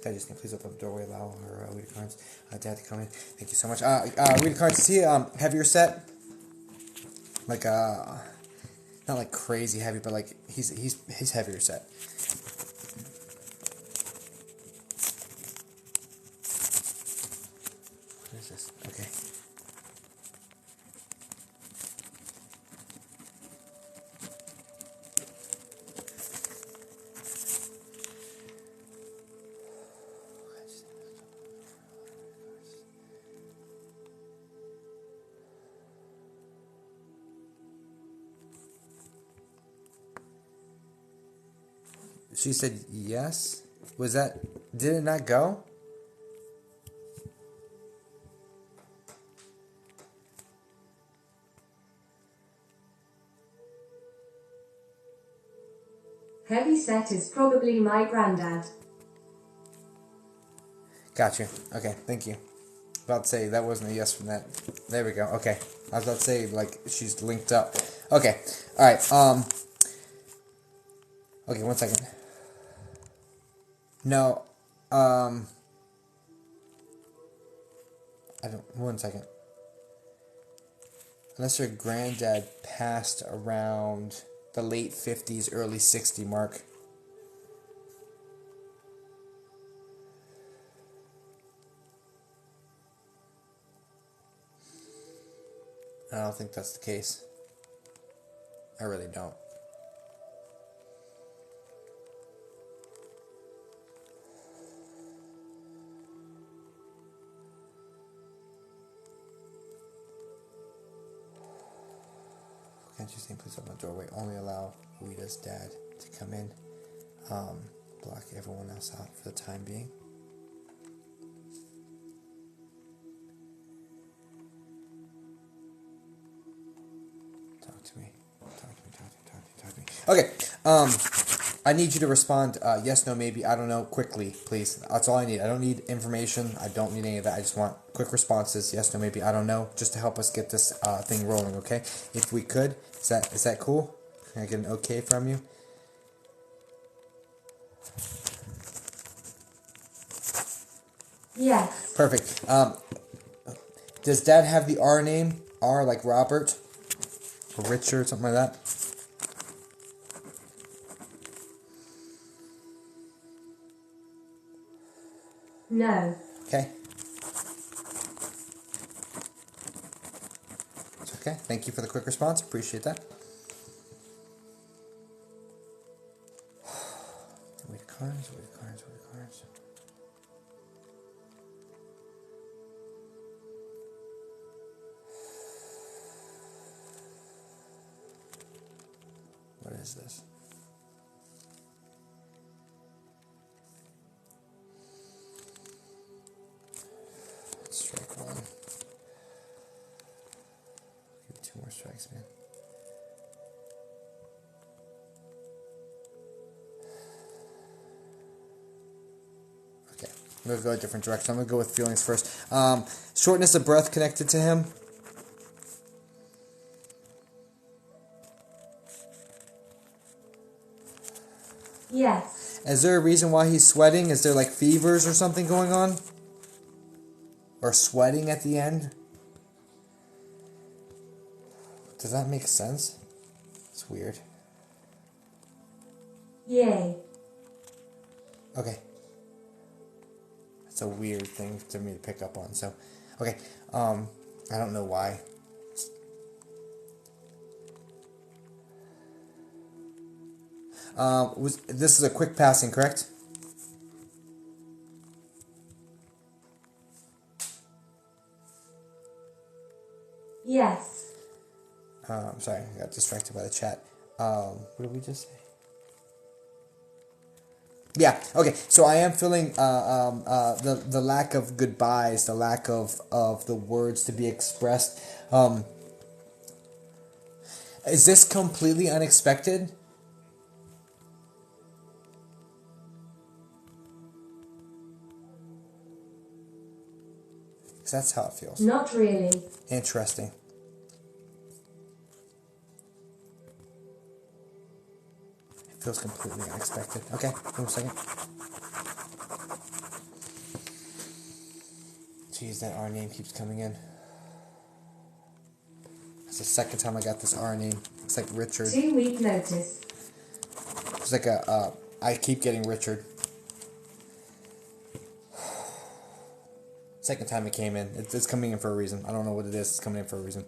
Guys, just please open the doorway, allow her Ouida Carnes dad to come in. Thank you so much. Ouida Carnes, is he heavier set? Like not like crazy heavy, but like he's heavier set. What is this? Okay. She said yes. Was that? Did it not go? Heavyset is probably my granddad. Got you. Okay, thank you. About to say that wasn't a yes from that. There we go. Okay, I was about to say like she's linked up. Okay, all right. Okay, 1 second. No, I don't. 1 second. Unless her granddad passed around the late 50s, early 60 mark. I don't think that's the case. I really don't. Can't you say please open the doorway? Only allow Ouida's dad to come in. Block everyone else out for the time being. Talk to me. Okay. I need you to respond yes, no, maybe, I don't know, quickly, please. That's all I need. I don't need information. I don't need any of that. I just want quick responses. Yes, no, maybe, I don't know, just to help us get this thing rolling, okay? If we could, is that cool? Can I get an okay from you? Yes. Perfect. Does Dad have the R name? R like Robert? Or Richard, something like that? No. Okay. Okay, thank you for the quick response. Appreciate that. Wait, cards. What is this? Strike one. Give me 2 more strikes, man. Okay, I'm gonna go a different direction. I'm gonna go with feelings first. Shortness of breath connected to him. Yes. Is there a reason why he's sweating? Is there like fevers or something going on? Or sweating at the end? Does that make sense? It's weird. Yay. Okay. That's a weird thing to me to pick up on. So, okay. I don't know why. This is a quick passing, correct? Yes. Sorry, I got distracted by the chat. What did we just say? Yeah. Okay. So I am feeling the lack of goodbyes, the lack of the words to be expressed. Is this completely unexpected? Because that's how it feels. Not really. Interesting. It feels completely unexpected. Okay, give me a second. Jeez, that R name keeps coming in. It's the second time I got this R name. It's like Richard. 2-week notice. It's like I keep getting Richard. Second time it came in. It's coming in for a reason. I don't know what it is. It's coming in for a reason.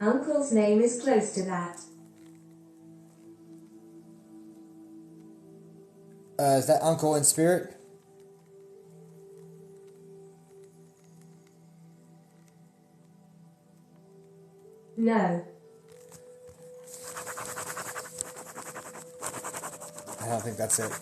Uncle's name is close to that. Is that Uncle in spirit? No. I don't think that's it.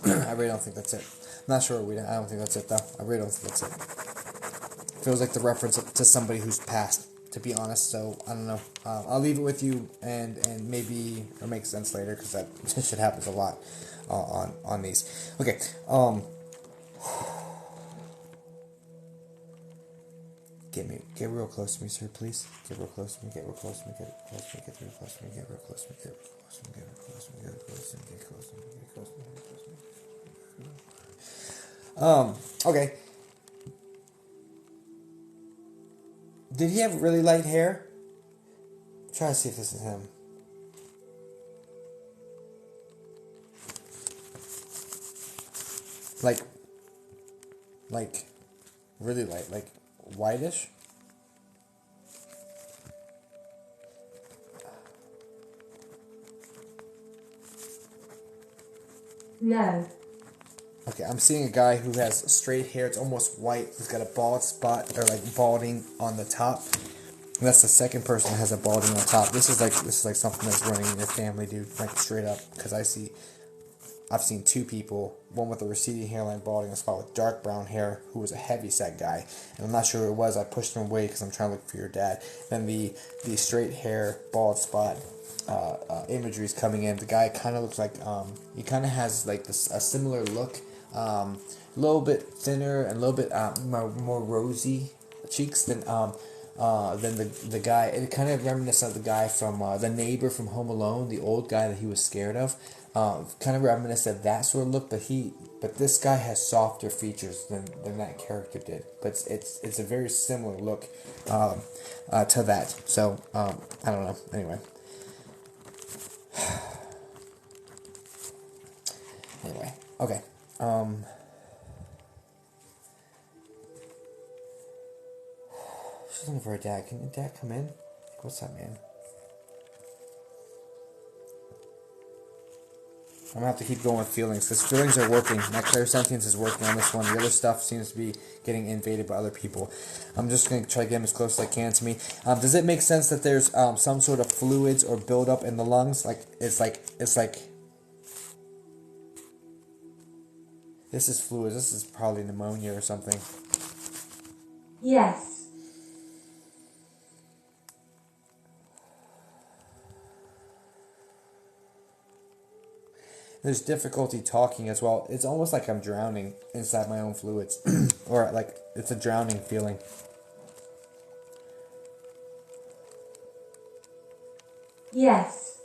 I really don't think that's it. I'm not sure. I don't think that's it, though. I really don't think that's it. Feels like the reference to somebody who's passed, to be honest. So, I don't know. I'll leave it with you, and maybe it'll make sense later, because that shit happens a lot on these. Okay. Get real close to me, sir, please. Get real close to me, get real close to me, get real close to me, get real close to me, get real close to me, get real close to me, get real close to me, get real close to me, get close to me, get close to me, get close to me. Okay. Did he have really light hair? Try to see if this is him. Like really light, like whitish. No. Okay, I'm seeing a guy who has straight hair. It's almost white. He's got a bald spot, or like balding on the top. And that's the second person that has a balding on top. This is like something that's running in your family, dude. Like straight up, because I've seen 2 people, one with a receding hairline, balding, a spot with dark brown hair, who was a heavyset guy, and I'm not sure who it was. I pushed him away because I'm trying to look for your dad. Then the straight hair, bald spot imagery is coming in. The guy kind of looks like he kind of has like this a similar look, a little bit thinner and a little bit more rosy cheeks than the guy. It kind of reminiscent of the guy from the neighbor from Home Alone, the old guy that he was scared of. Kind of reminiscent of that sort of look, but this guy has softer features than that character did. But it's a very similar look to that. So I don't know. Anyway, Okay. She's looking for her dad. Can your dad come in? What's up, man? I'm gonna have to keep going with feelings because feelings are working. My clairsentience is working on this one. The other stuff seems to be getting invaded by other people. I'm just gonna try to get them as close as I can to me. Does it make sense that there's some sort of fluids or buildup in the lungs? It's like this is fluids. This is probably pneumonia or something. Yes. There's difficulty talking as well. It's almost like I'm drowning inside my own fluids. Or like it's a drowning feeling. Yes.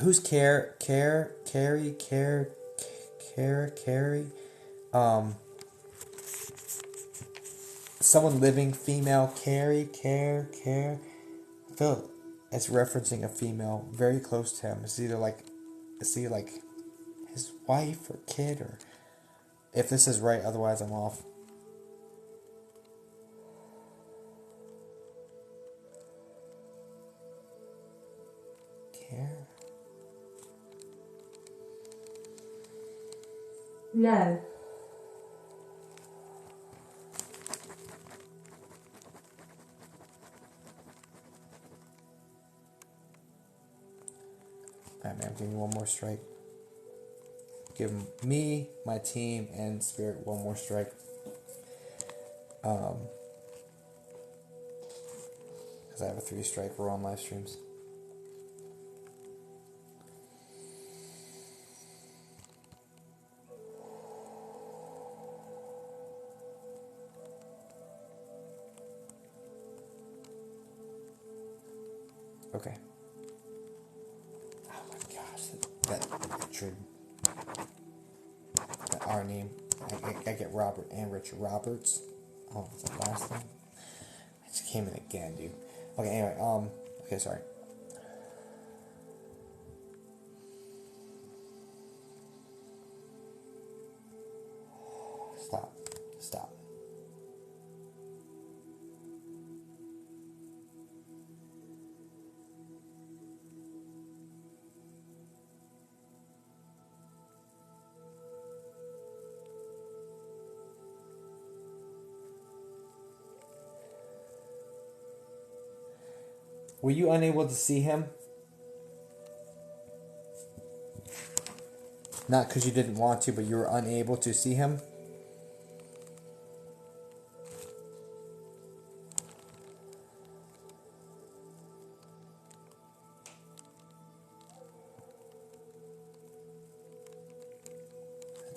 Who's Carrie? Someone living, female, Carrie. I feel it's referencing a female very close to him. It's either like his wife or kid, or if this is right, otherwise I'm off. Care? No. Alright, man, give me one more strike. Give me, my team, and Spirit one more strike. Because I have a 3-strike. We're on live streams. Okay. Oh my gosh, that Richard, that our name. I get Robert and Richard Roberts. Oh, what's that last name? I just came in again, dude. Okay, anyway, okay, sorry. Stop. Were you unable to see him? Not because you didn't want to, but you were unable to see him?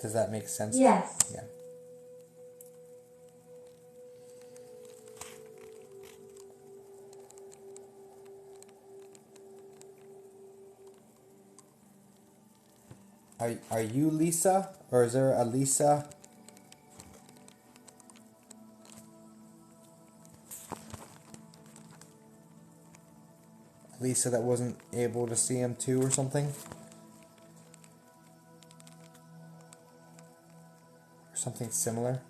Does that make sense? Yes. Yeah. Are you Lisa? Or is there a Lisa? Lisa that wasn't able to see him too or something? Or something similar?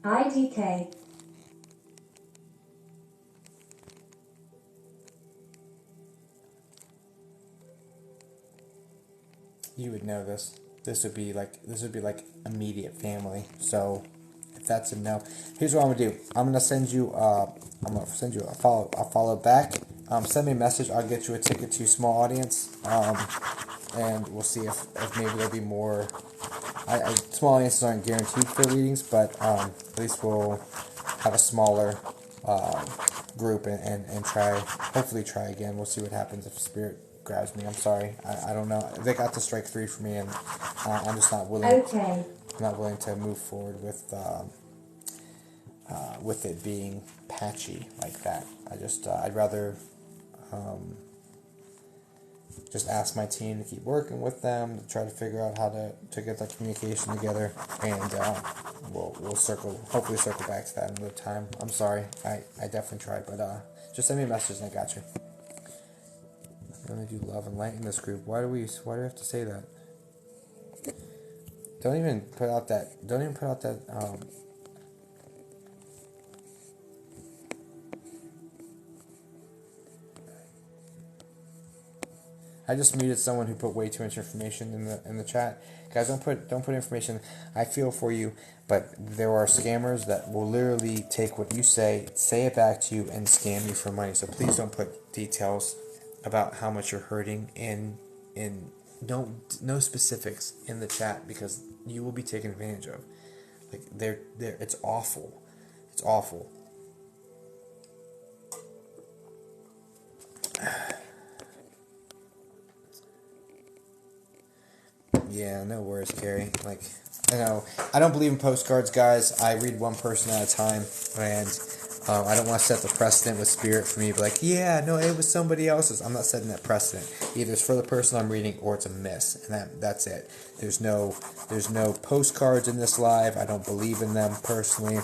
IDK. You would know this. This would be like immediate family. So if that's a no, here's what I'm gonna do. I'm gonna send you a follow back. Send me a message. I'll get you a ticket to small audience. And we'll see if maybe there'll be more. Small audiences aren't guaranteed for readings, but at least we'll have a smaller group and hopefully try again. We'll see what happens if Spirit grabs me. I'm sorry. I don't know. They got to strike 3 for me, and I'm just not willing. Okay. I'm not willing to move forward with with it being patchy like that. I'd rather just ask my team to keep working with them to try to figure out how to get that communication together, and we'll hopefully circle back to that another time. I'm sorry, I definitely tried, but just send me a message and I got you. We only do love and light in this group. Why do we have to say that? Don't even put out that. I just muted someone who put way too much information in the chat. Guys, don't put information. I feel for you, but there are scammers that will literally take what you say it back to you, and scam you for money. So please don't put details about how much you're hurting in no specifics in the chat, because you will be taken advantage of. Like it's awful. It's awful. Yeah, no worries, Carrie. Like, I know I don't believe in postcards, guys. I read one person at a time, and I don't want to set the precedent with spirit for me. But like, yeah, no, it was somebody else's. I'm not setting that precedent. Either it's for the person I'm reading or it's a miss, and that's it. There's no postcards in this live. I don't believe in them personally.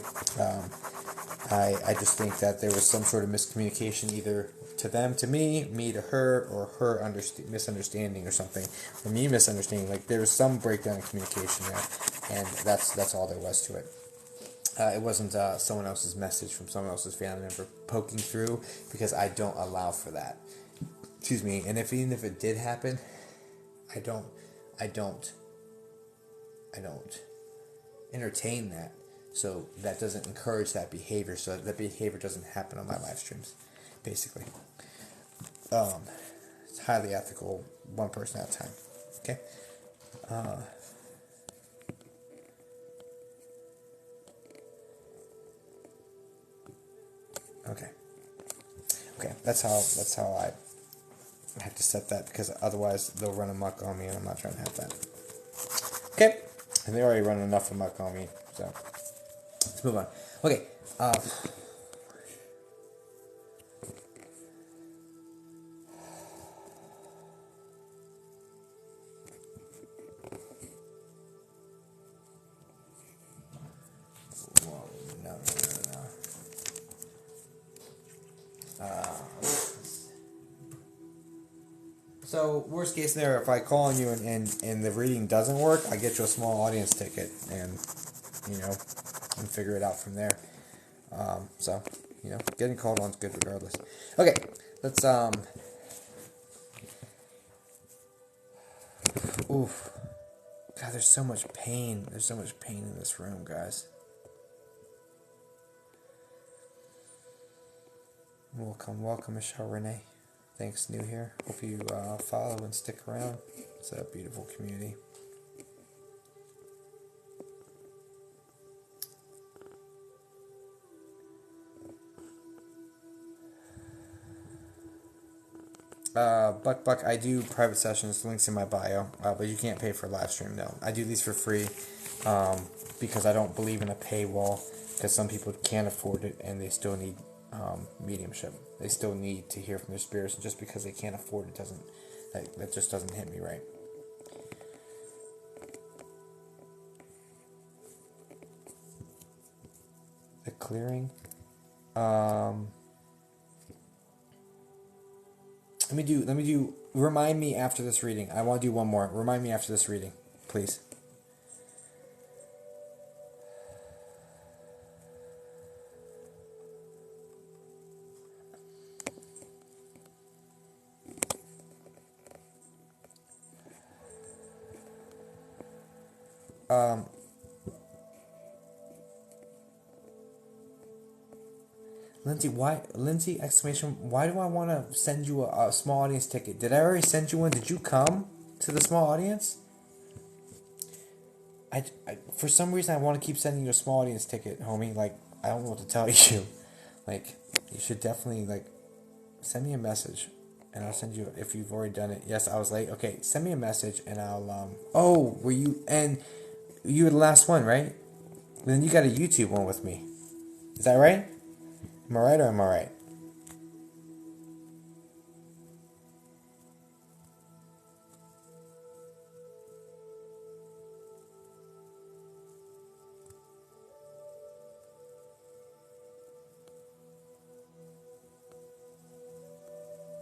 I just think that there was some sort of miscommunication, either to them to me to her, or her misunderstanding or something, or me misunderstanding. Like, there was some breakdown in communication there, and that's all there was to it. It wasn't someone else's message from someone else's family member poking through, because I don't allow for that. Excuse me. And even if it did happen, I don't entertain that. So that doesn't encourage that behavior. So that behavior doesn't happen on my live streams, basically. It's highly ethical, one person at a time. Okay. Okay. That's how I have to set that, because otherwise they'll run amok on me, and I'm not trying to have that. Okay. And they already run enough amok on me, so let's move on. Okay. So, worst case scenario, if I call on you and the reading doesn't work, I get you a small audience ticket, and and figure it out from there. So, getting called on is good regardless. Okay, let's oof. God, there's so much pain. There's so much pain in this room, guys. Welcome, Michelle Renee. Thanks, new here. Hope you follow and stick around. It's a beautiful community. Buck, I do private sessions, links in my bio, but you can't pay for live stream, no. I do these for free, because I don't believe in a paywall, because some people can't afford it, and they still need mediumship. They still need to hear from their spirits, and just because they can't afford it that just doesn't hit me right. The clearing. Let me do. Remind me after this reading. I want to do one more. Remind me after this reading, please. Lindsay, exclamation, why do I want to send you a small audience ticket? Did I already send you one? Did you come to the small audience? I for some reason, I want to keep sending you a small audience ticket, homie. Like, I don't know what to tell you. Like, you should definitely, send me a message, and I'll send you, if you've already done it. Yes, I was late. Okay, send me a message, and I'll, were you, and you were the last one, right? Then you got a YouTube one with me. Is that right? Am I right or am I right?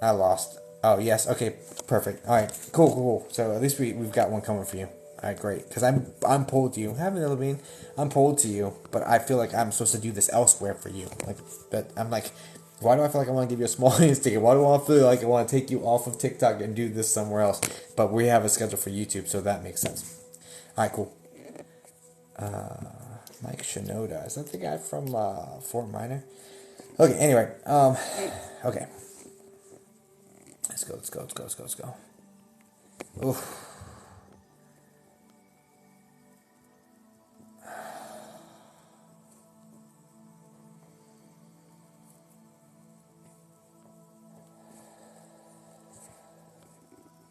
I lost. Oh, yes. Okay, perfect. All right, cool. So at least we've got one coming for you. All right, great. Because I'm pulled to you. Have another bean. I'm pulled to you, but I feel like I'm supposed to do this elsewhere for you. Like, but I'm like, why do I feel like I want to give you a small audience ticket? Why do I feel like I want to take you off of TikTok and do this somewhere else? But we have a schedule for YouTube, so that makes sense. All right, cool. Mike Shinoda. Is that the guy from Fort Minor? Okay, anyway. Okay. Let's go. Oof.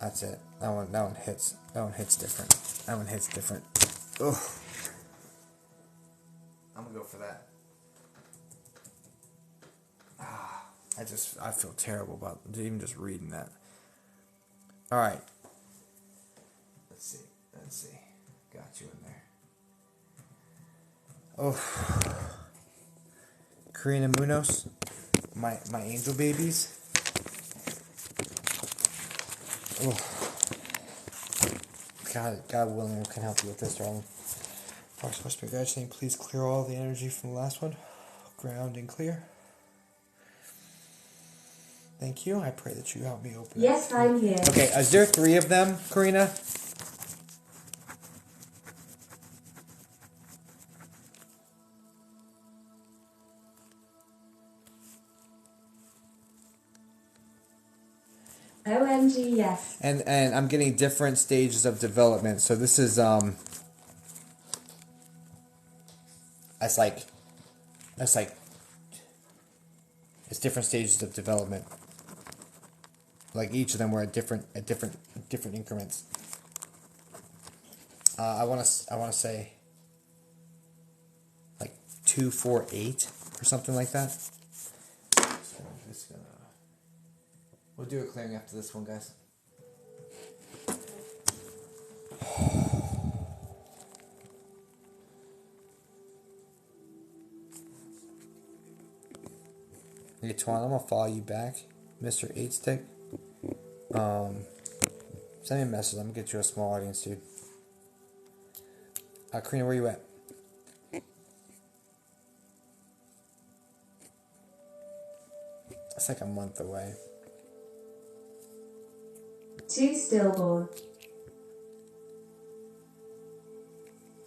That's it. That one hits. That one hits different. That one hits different. Ugh. I'm gonna go for that. I feel terrible about even just reading that. All right. Let's see. Got you in there. Oh. Karina Munoz. My angel babies. Oh. God willing, we can help you with this, darling. Fox Whisper God saying, please clear all the energy from the last one. Ground and clear. Thank you. I pray that you help me open it. Yes, I'm here. Okay, is there 3 of them, Karina? OMG, yes. And I'm getting different stages of development. So this is it's different stages of development. Like each of them were at different increments. I want to say like 2, 4, 8 or something like that. So I'm just gonna. We'll do a clearing after this one, guys. Hey, Twan, I'm gonna follow you back, Mr. 8-Stick. Send me a message. I'm gonna get you a small audience, dude. Karina, where you at? It's like a month away. 2 stillborn.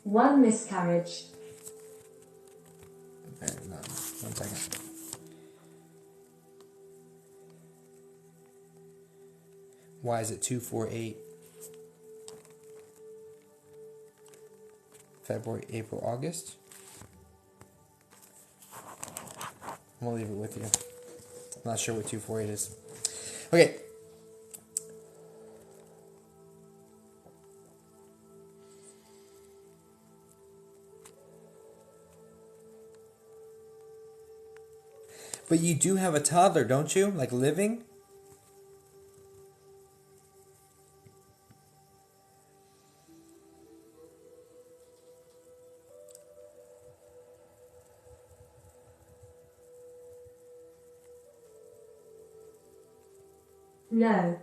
1 miscarriage. Okay, no, 1 second. Why is it 2, 4, 8? February, April, August? I'm gonna leave it with you. I'm not sure what 2, 4, 8 is. Okay. But you do have a toddler, don't you? Like living? No.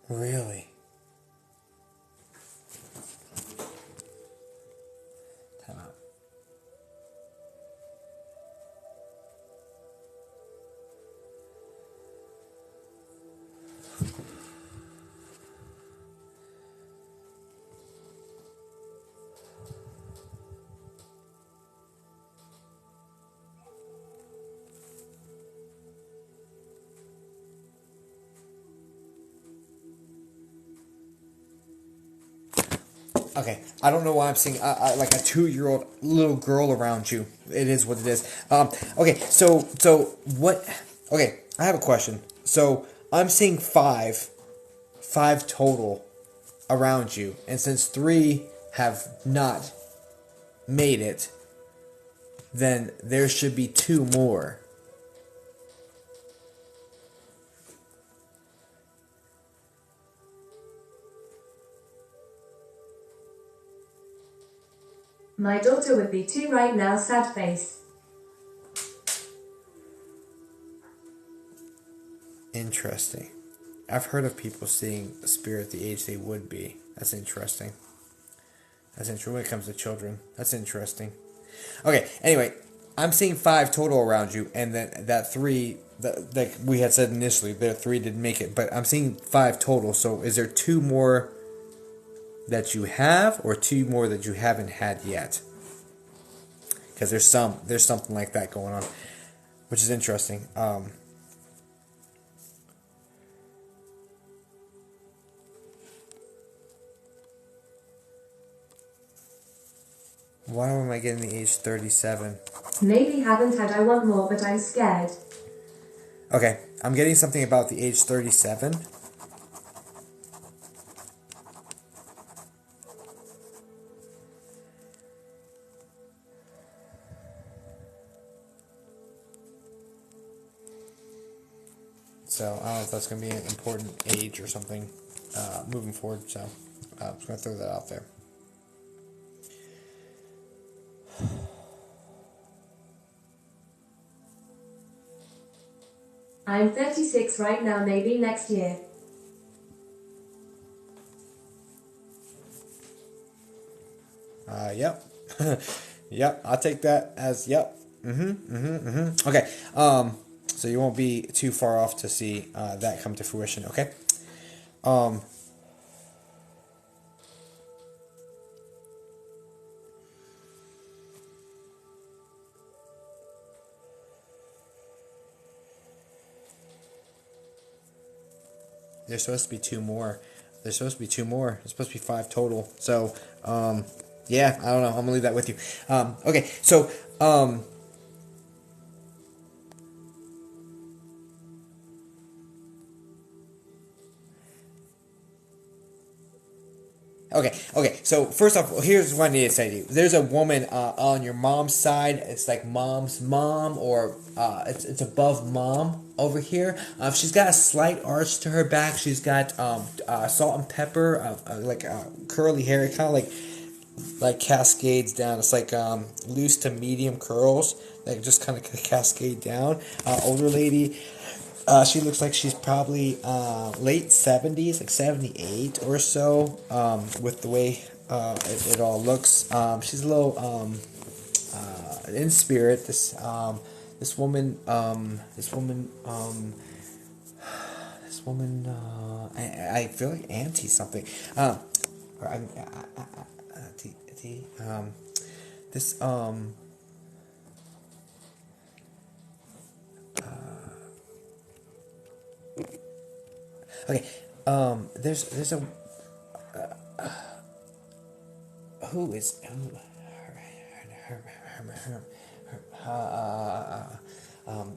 Really? Time out. Okay, I don't know why I'm seeing like a 2-year-old little girl around you. It is what it is. Okay, so what? Okay, I have a question. So I'm seeing five total around you, and since 3 have not made it, then there should be 2 more. My daughter would be 2 right now, sad face. Interesting. I've heard of people seeing a spirit the age they would be. That's interesting. That's interesting when it comes to children. That's interesting. Okay, anyway, I'm seeing 5 total around you, and then that 3, that we had said initially, the 3 didn't make it, but I'm seeing 5 total. So is there 2 more that you have, or 2 more that you haven't had yet? Because there's something like that going on, which is interesting. Why am I getting the age 37? Maybe haven't had, I want more, but I'm scared. Okay, I'm getting something about the age 37. So I don't know if that's going to be an important age or something moving forward. So I'm just going to throw that out there. I'm 36 right now, maybe next year. Yep. Yep, I'll take that as yep. Okay. So you won't be too far off to see that come to fruition, okay? There's supposed to be 2 more. There's supposed to be 2 more. There's supposed to be 5 total. So, yeah, I don't know. I'm gonna leave that with you. Okay, so, Okay. So first off, here's what I need to say to you. There's a woman on your mom's side. It's like mom's mom, or it's above mom over here. She's got a slight arch to her back. She's got salt and pepper, like curly hair, kind of like cascades down. It's like loose to medium curls that just kind of cascade down. Older lady. She looks like she's probably late 70s, like 78 or so, with the way it all looks. She's a little in spirit. This woman, I feel like auntie something. Or auntie, this Okay, there's a who is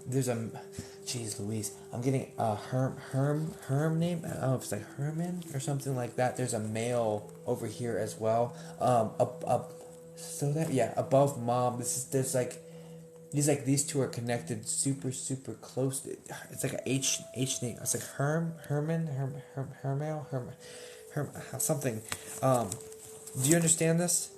there's a jeez Louise, I'm getting a Herm name. I don't know if it's like Herman or something like that. There's a male over here as well. So that, yeah, above mom. There's like these 2 are connected super close. It's like a H name. It's like Herman, something. Do you understand this?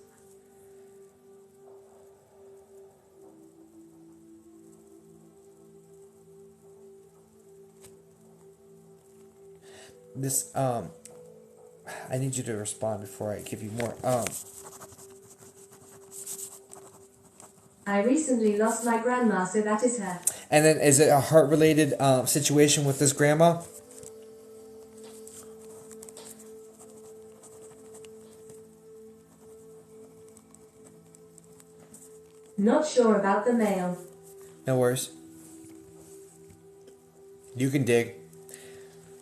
This I need you to respond before I give you more. I recently lost my grandma, so that is her. And then, is it a heart-related situation with this grandma? Not sure about the male. No worries. You can dig.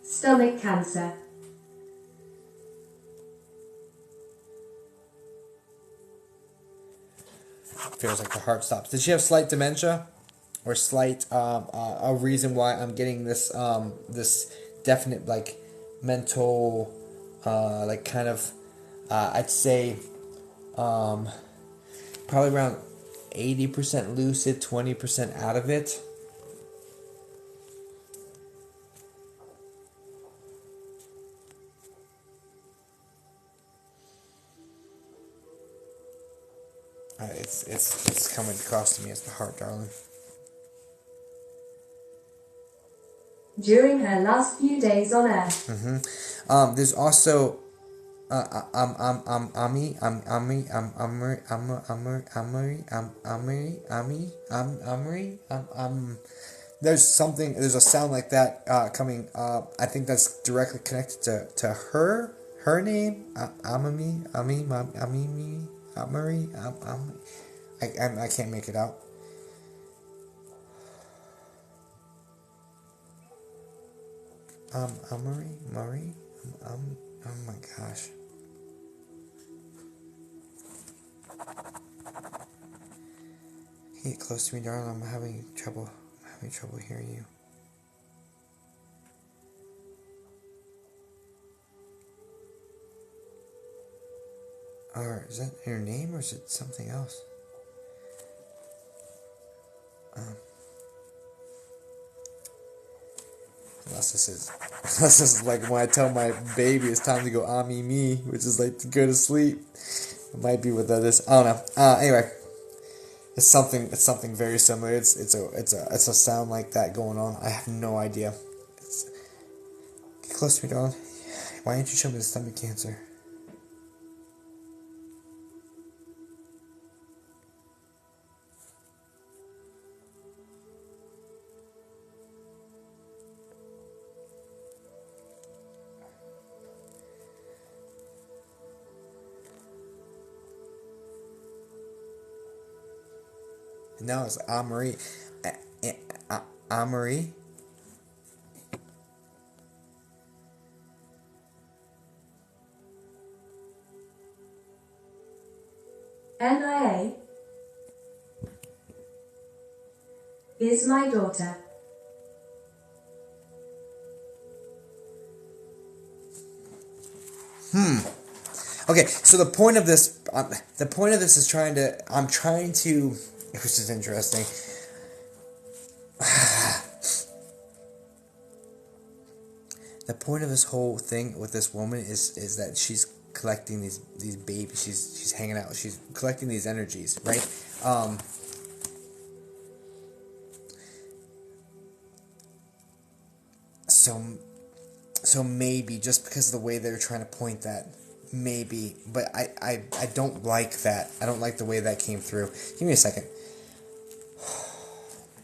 Stomach cancer. Feels like the heart stops. Did she have slight dementia, or slight a reason why I'm getting this this definite like mental like kind of I'd say probably around 80% lucid, 20% out of it. It's coming across to me as the heart, darling. During her last few days on Earth. There's also there's a sound like that coming. I think that's directly connected to her name. I can't make it out. Murray. Oh my gosh. Get close to me, darling. I'm having trouble hearing you. Or is that your name, or is it something else? Unless this is like when I tell my baby it's time to go ami me, which is like to go to sleep. It might be what that is. I don't know. Anyway, it's something very similar. It's a sound like that going on. I have no idea. Get close to me, darling. Why didn't you show me the stomach cancer? No, it's Amory. Amory. NIA is my daughter. Okay, so the point of this is I'm trying to, which is interesting. The point of this whole thing with this woman is that she's collecting these babies. She's hanging out. She's collecting these energies, right? So maybe just because of the way they're trying to point that, maybe, but I don't like that. I don't like the way that came through. Give me a second.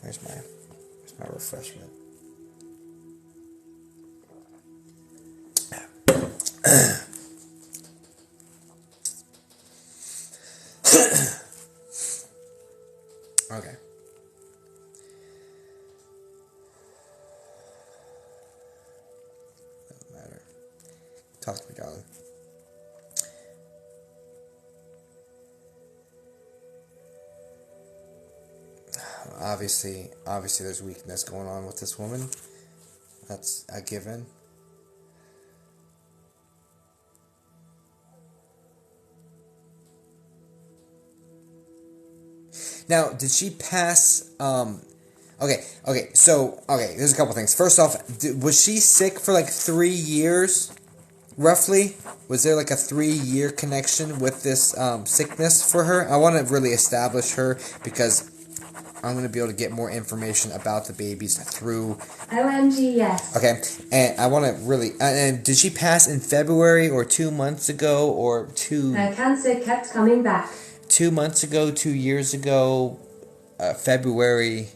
Where's my refreshment? Okay. Doesn't matter. Talk to me, darling. Obviously there's weakness going on with this woman. That's a given. Now, did she pass? Okay. There's a couple things. First off, was she sick for like 3 years, roughly? Was there like a 3-year connection with this sickness for her? I want to really establish her because I'm going to be able to get more information about the babies through. OMG, yes. Okay, and I want to really. And did she pass in February or 2 months ago or two? Her cancer kept coming back. 2 months ago, 2 years ago, February,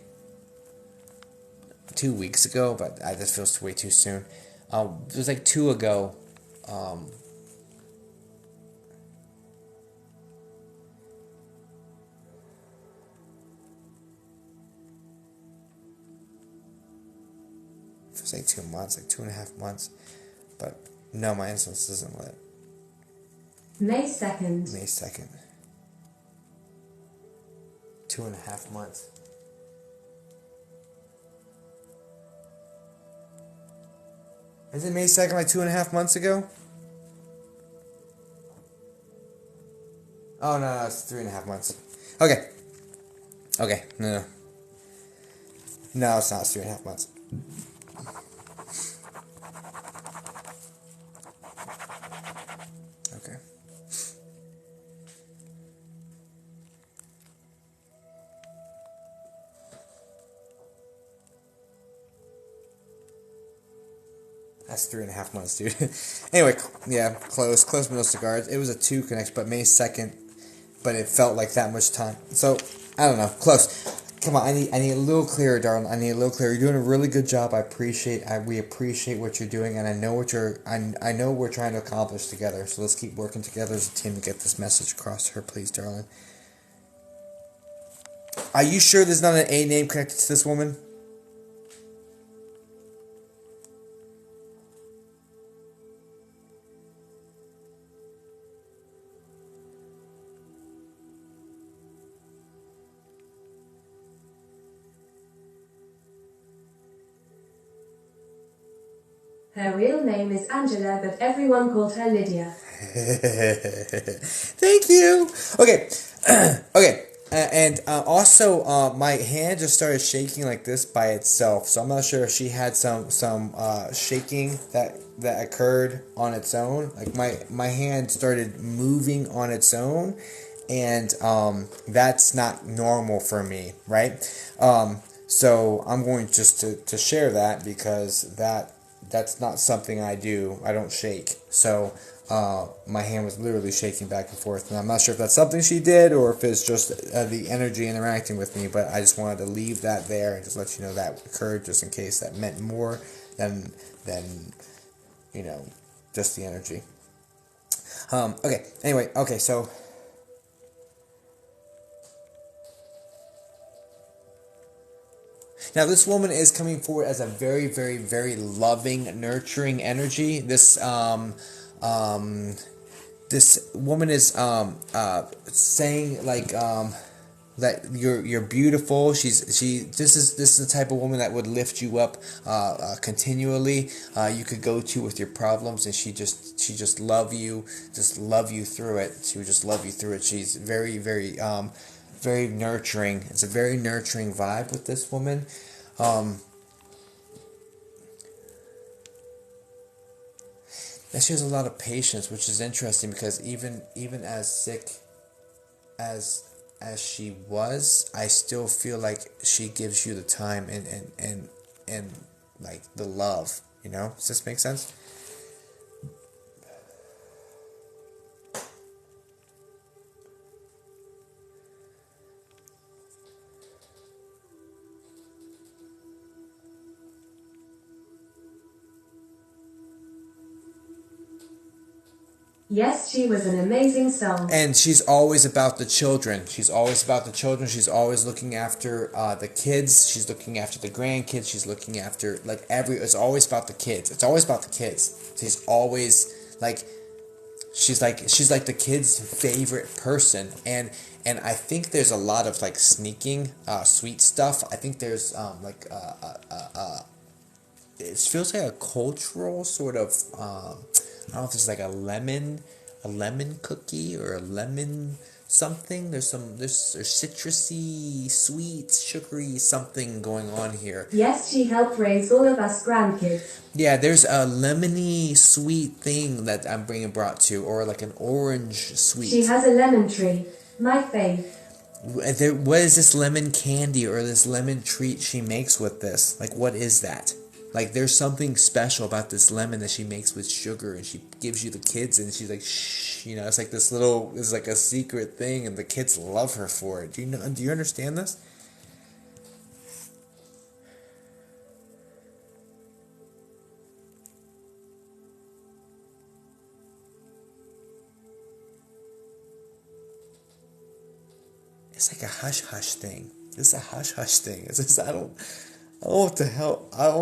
2 weeks ago, but this feels way too soon. It was like 2 ago. It was like 2 months, like 2.5 months. But no, my instance isn't lit. May 2nd. May 2nd. 2.5 months. Isn't May 2nd like 2.5 months ago? Oh no, it's 3.5 months. Okay. Okay. No. No, it's not. It's 3.5 months. Okay. That's 3.5 months, dude. Anyway, yeah, close middle cigars. It was a 2 connection, but May 2nd, but it felt like that much time. So, I don't know. Close. Come on, I need a little clearer, darling. I need a little clearer. You're doing a really good job. We appreciate what you're doing, and I know I know we're trying to accomplish together. So let's keep working together as a team to get this message across to her, please, darling. Are you sure there's not an A name connected to this woman? Her real name is Angela, but everyone called her Lydia. Thank you. Okay. Okay. And also, my hand just started shaking like this by itself. So I'm not sure if she had some shaking that occurred on its own. Like my hand started moving on its own, and that's not normal for me, right? So I'm going just to share that because that's not something I do. I don't shake. So my hand was literally shaking back and forth. And I'm not sure if that's something she did or if it's just the energy interacting with me. But I just wanted to leave that there and just let you know that occurred just in case that meant more than just the energy. Okay. Anyway. Okay. So. Now, this woman is coming forward as a very, very, very loving, nurturing energy. This woman is saying like that you're beautiful. This is the type of woman that would lift you up continually. You could go to with your problems, and she just love you through it. She would just love you through it. She's very, very very nurturing. It's a very nurturing vibe with this woman. And she has a lot of patience, which is interesting because even as sick as she was, I still feel like she gives you the time and like the love. Does this make sense? Yes, she was an amazing soul. And she's always about the children. She's always about the children. She's always looking after the kids. She's looking after the grandkids. She's looking after it's always about the kids. It's always about the kids. She's always she's like the kids' favorite person. And I think there's a lot of sneaking sweet stuff. I think there's it feels like a cultural sort of I don't know if it's like a lemon cookie or a lemon something. There's citrusy, sweet, sugary something going on here. Yes, she helped raise all of us grandkids. Yeah, there's a lemony sweet thing that I'm brought to, or like an orange sweet. She has a lemon tree. My fave. What is this lemon candy or this lemon treat she makes with this? What is that? There's something special about this lemon that she makes with sugar, and she gives you the kids, and she's like, shh, it's like it's like a secret thing, and the kids love her for it. Do you understand this? It's like a hush-hush thing. It's a hush-hush thing. It's just, I don't know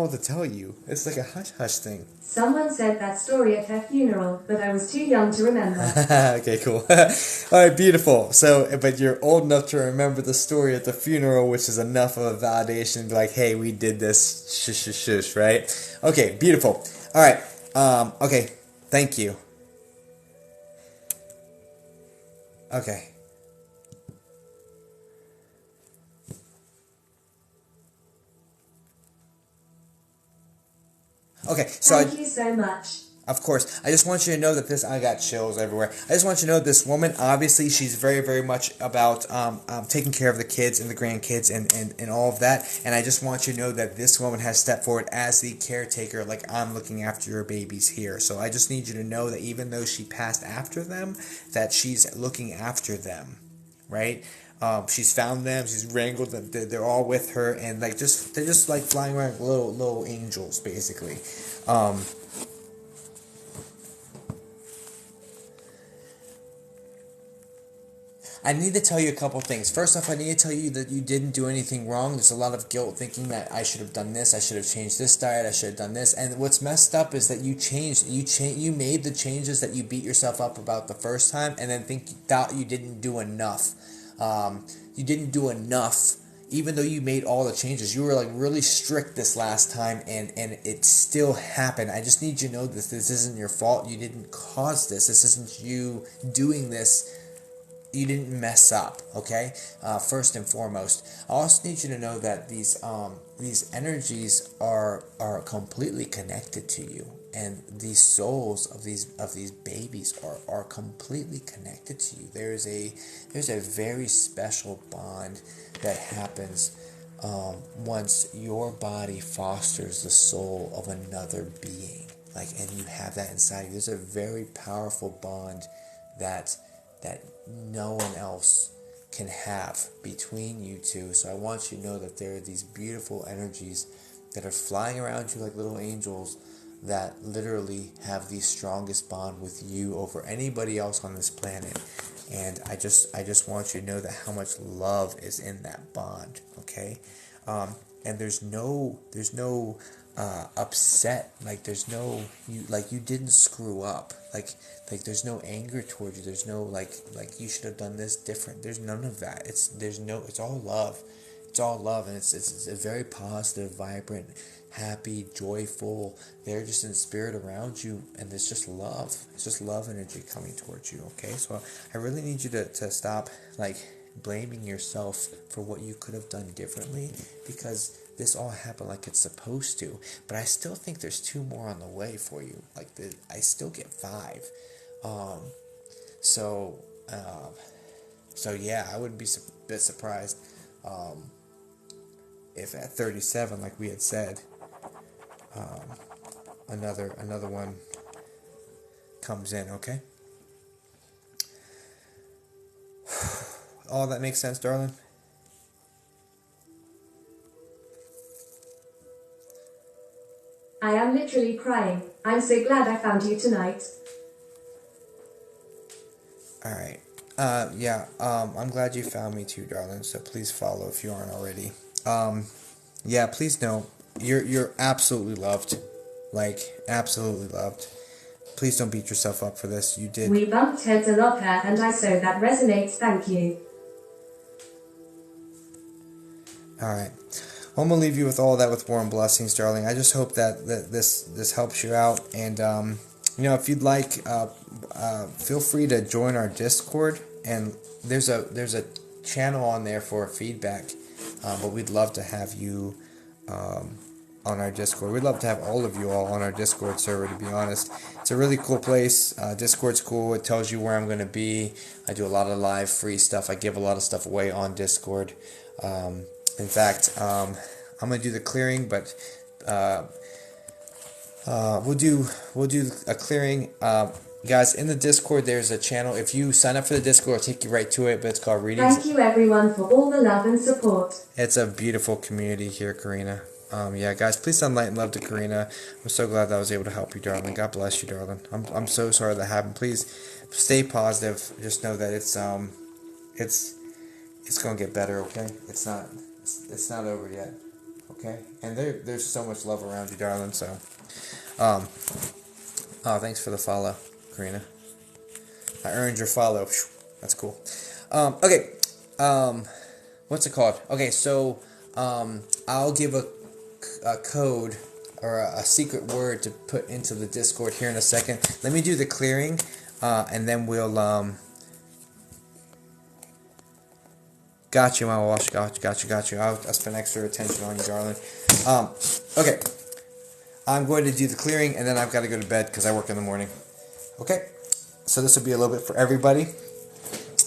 what to tell you. It's like a hush-hush thing. Someone said that story at her funeral, but I was too young to remember. Okay, cool. Alright, beautiful. So, but you're old enough to remember the story at the funeral, which is enough of a validation to be like, hey, we did this, shush, right? Okay, beautiful. Alright, okay, thank you. Okay, so Thank you so much. of course, I just want you to know that I got chills everywhere. I just want you to know this woman, obviously, she's very, very much about taking care of the kids and the grandkids and all of that. And I just want you to know that this woman has stepped forward as the caretaker, like I'm looking after your babies here. So I just need you to know that even though she passed after them, that she's looking after them, right? She's found them, she's wrangled them, they're all with her, and like they're just like flying around like little angels, basically. I need to tell you a couple things. First off, I need to tell you that you didn't do anything wrong. There's a lot of guilt thinking that I should have done this, I should have changed this diet, I should have done this. And what's messed up is that you made the changes that you beat yourself up about the first time, and then thought you didn't do enough. You didn't do enough. Even though you made all the changes, you were like really strict this last time, and it still happened. I just need you to know this isn't your fault. You didn't cause this. This isn't you doing this. You didn't mess up, okay? First and foremost, I also need you to know that these energies are completely connected to you, and these souls of these babies are completely connected to you. There's a very special bond that happens once your body fosters the soul of another being, and you have that inside you. There's a very powerful bond that no one else can have between you two. So I want you to know that there are these beautiful energies that are flying around you like little angels that literally have the strongest bond with you over anybody else on this planet. And I just want you to know that how much love is in that bond, okay? And there's no upset, you didn't screw up, like there's no anger towards you, there's no like you should have done this different. There's none of that. It's all love. It's all love, and it's a very positive, vibrant, happy, joyful. They're just in spirit around you, and it's just love. It's just love energy coming towards you, okay? So I really need you to stop blaming yourself for what you could have done differently, because this all happened like it's supposed to. But I still think there's 2 more on the way for you. I still get 5. So yeah, I wouldn't be a bit surprised if at 37, like we had said, another one comes in, okay? All that makes sense, darling? I am literally crying. I'm so glad I found you tonight. Alright. I'm glad you found me too, darling, so please follow if you aren't already. Yeah, please know you're absolutely loved. Absolutely loved. Please don't beat yourself up for this. You did. We bumped heads a lot here, and I so that resonates. Thank you. Alright. Well, I'm going to leave you with all that with warm blessings, darling. I just hope that this helps you out. And, if you'd like, feel free to join our Discord. And there's a channel on there for feedback. But we'd love to have you on our Discord. We'd love to have all of you all on our Discord server, to be honest. It's a really cool place. Discord's cool. It tells you where I'm going to be. I do a lot of live free stuff. I give a lot of stuff away on Discord. In fact, I'm going to do the clearing, but we'll do a clearing. Guys, in the Discord, there's a channel. If you sign up for the Discord, it'll take you right to it, but it's called Readings. Thank you, everyone, for all the love and support. It's a beautiful community here, Karina. Guys, please send light and love to Karina. I'm so glad that I was able to help you, darling. God bless you, darling. I'm so sorry that happened. Please stay positive. Just know that it's gonna get better, okay? It's not over yet, okay? And there's so much love around you, darling. So, thanks for the follow, Karina. I earned your follow. That's cool. Okay. What's it called? Okay, so I'll give a code or a secret word to put into the Discord here in a second. Let me do the clearing, and then we'll got you, my wash. Got you. I'll spend extra attention on you, darling. Okay. I'm going to do the clearing, and then I've got to go to bed because I work in the morning. Okay, so this will be a little bit for everybody.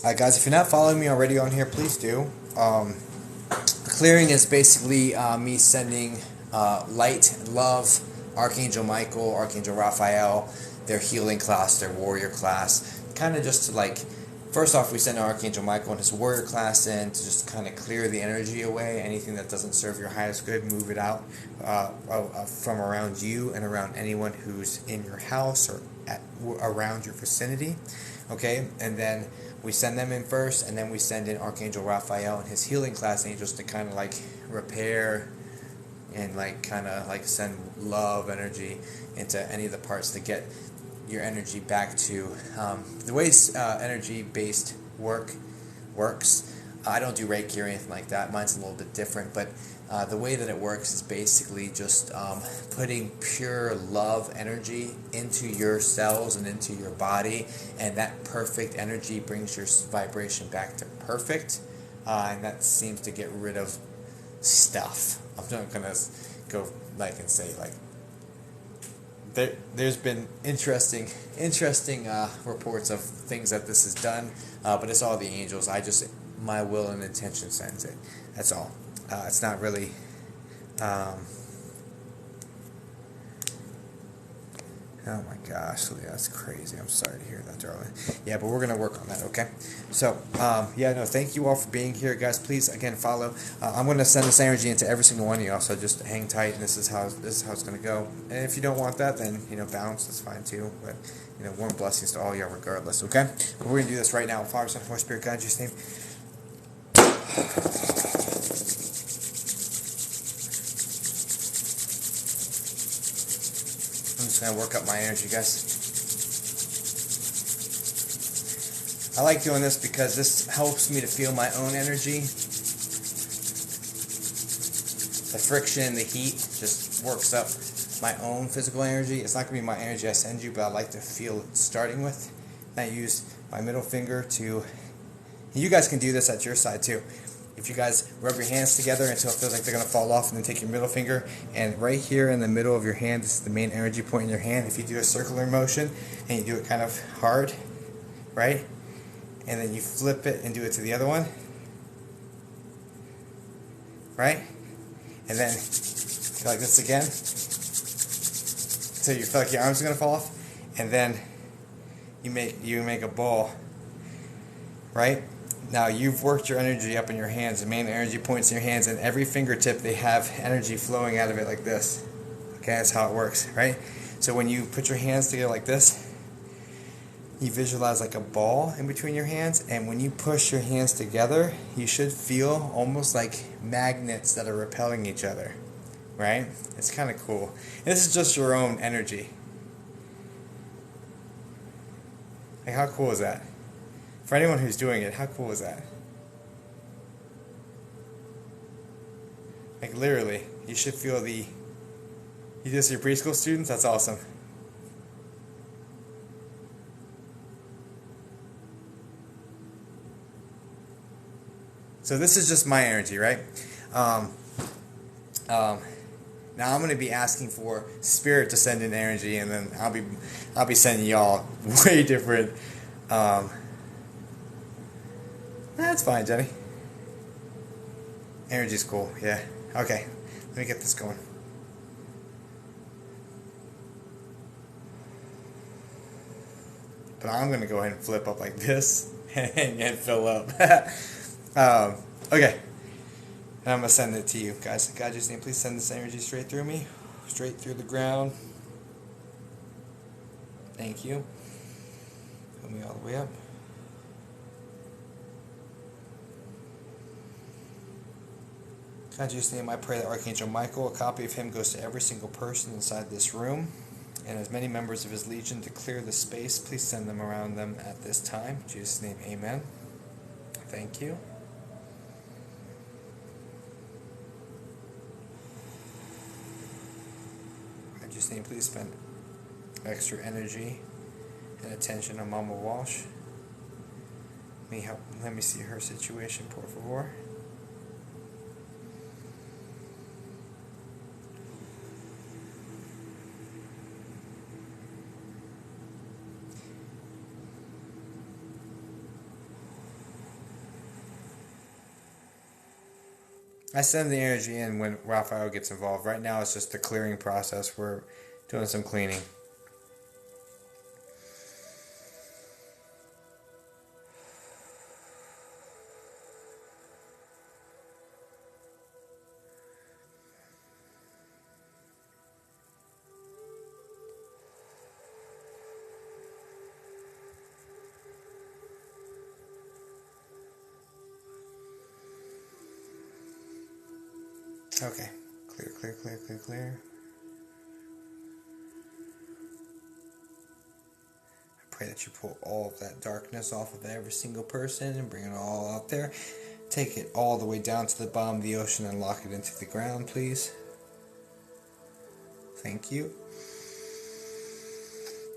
Guys, if you're not following me already on here, please do. The clearing is basically me sending light and love, Archangel Michael, Archangel Raphael, their healing class, their warrior class, kind of just to like, first off, we send Archangel Michael and his warrior class in to just kind of clear the energy away. Anything that doesn't serve your highest good, move it out from around you and around anyone who's in your house or around your vicinity. Okay, and then we send them in first, and then we send in Archangel Raphael and his healing class angels to kind of like repair and like kind of like send love energy into any of the parts to get your energy back to the way energy based works. I don't do Reiki or anything like that. Mine's a little bit different, but the way that it works is basically just putting pure love energy into your cells and into your body, and that perfect energy brings your vibration back to perfect, and that seems to get rid of stuff. I'm not gonna go like and say like there's been interesting reports of things that this has done, but it's all the angels. My will and intention sends it. That's all. It's not really. Oh my gosh, Leah, that's crazy. I'm sorry to hear that, darling. Yeah, but we're gonna work on that, okay? So, thank you all for being here, guys. Please, again, follow. I'm gonna send this energy into every single one of y'all. So just hang tight, and this is how it's gonna go. And if you don't want that, then bounce. That's fine too. But warm blessings to all y'all, regardless. Okay? But we're gonna do this right now. Father, Son, Holy Spirit, God, in Jesus' name. I'm just going to work up my energy, guys. I like doing this because this helps me to feel my own energy. The friction, the heat just works up my own physical energy. It's not going to be my energy I send you, but I like to feel it starting with. And I use my middle finger to... You guys can do this at your side too. If you guys rub your hands together until it feels like they're going to fall off, and then take your middle finger, and right here in the middle of your hand, this is the main energy point in your hand. If you do a circular motion, and you do it kind of hard, right? And then you flip it and do it to the other one, right? And then go like this again, until you feel like your arms are going to fall off, and then you make a ball, right? Now you've worked your energy up in your hands, the main energy points in your hands, and every fingertip they have energy flowing out of it like this. Okay, that's how it works, right? So when you put your hands together like this, you visualize like a ball in between your hands, and when you push your hands together, you should feel almost like magnets that are repelling each other, right? It's kind of cool. And this is just your own energy. Like, how cool is that? For anyone who's doing it, how cool is that? Like, literally, you should feel you do this to your preschool students? That's awesome. So this is just my energy, right? Now I'm going to be asking for Spirit to send in energy, and then I'll be sending y'all way different. That's fine, Jenny. Energy's cool, yeah. Okay, let me get this going. But I'm going to go ahead and flip up like this and fill up. Okay. And I'm going to send it to you, guys. God, just name, please send this energy straight through me. Straight through the ground. Thank you. Put me all the way up. God, just name, I pray that Archangel Michael, a copy of him goes to every single person inside this room, and as many members of his legion to clear the space, please send them around them at this time. In Jesus' name, amen. Thank you. In Jesus' name, please spend extra energy and attention on Mama Walsh. Let me see her situation, por favor. I send the energy in when Raphael gets involved. Right now it's just the clearing process. We're doing some cleaning. Okay. Clear, clear, clear, clear, clear. I pray that you pull all of that darkness off of every single person and bring it all out there. Take it all the way down to the bottom of the ocean and lock it into the ground, please. Thank you.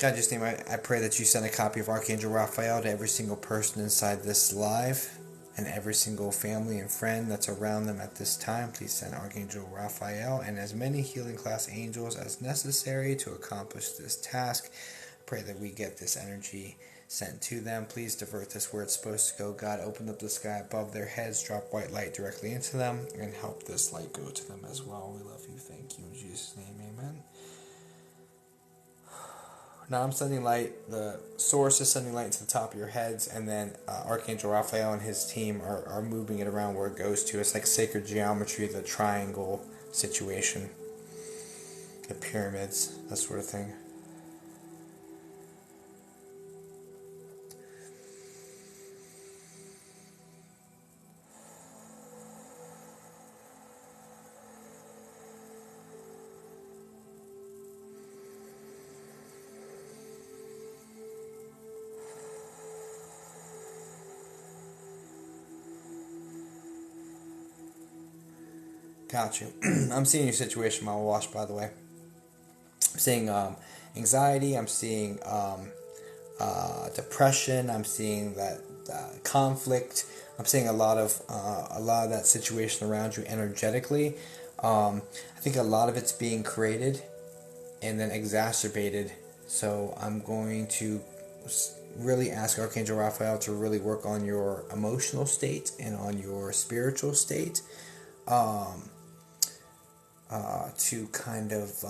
God, just name I pray that you send a copy of Archangel Raphael to every single person inside this live and every single family and friend that's around them at this time. Please send Archangel Raphael and as many healing class angels as necessary to accomplish this task. Pray that we get this energy sent to them. Please divert this where it's supposed to go. God, open up the sky above their heads, drop white light directly into them, and help this light go to them as well. We love you. Thank you. In Jesus' name, amen. Now I'm sending light, the source is sending light to the top of your heads, and then Archangel Raphael and his team are moving it around where it goes to. It's like sacred geometry, the triangle situation, the pyramids, that sort of thing. Got you. I'm seeing your situation, Mama Wash, by the way. I'm seeing anxiety. I'm seeing depression. I'm seeing that conflict. I'm seeing a lot of that situation around you energetically. I think a lot of it's being created and then exacerbated. So I'm going to really ask Archangel Raphael to really work on your emotional state and on your spiritual state. To kind of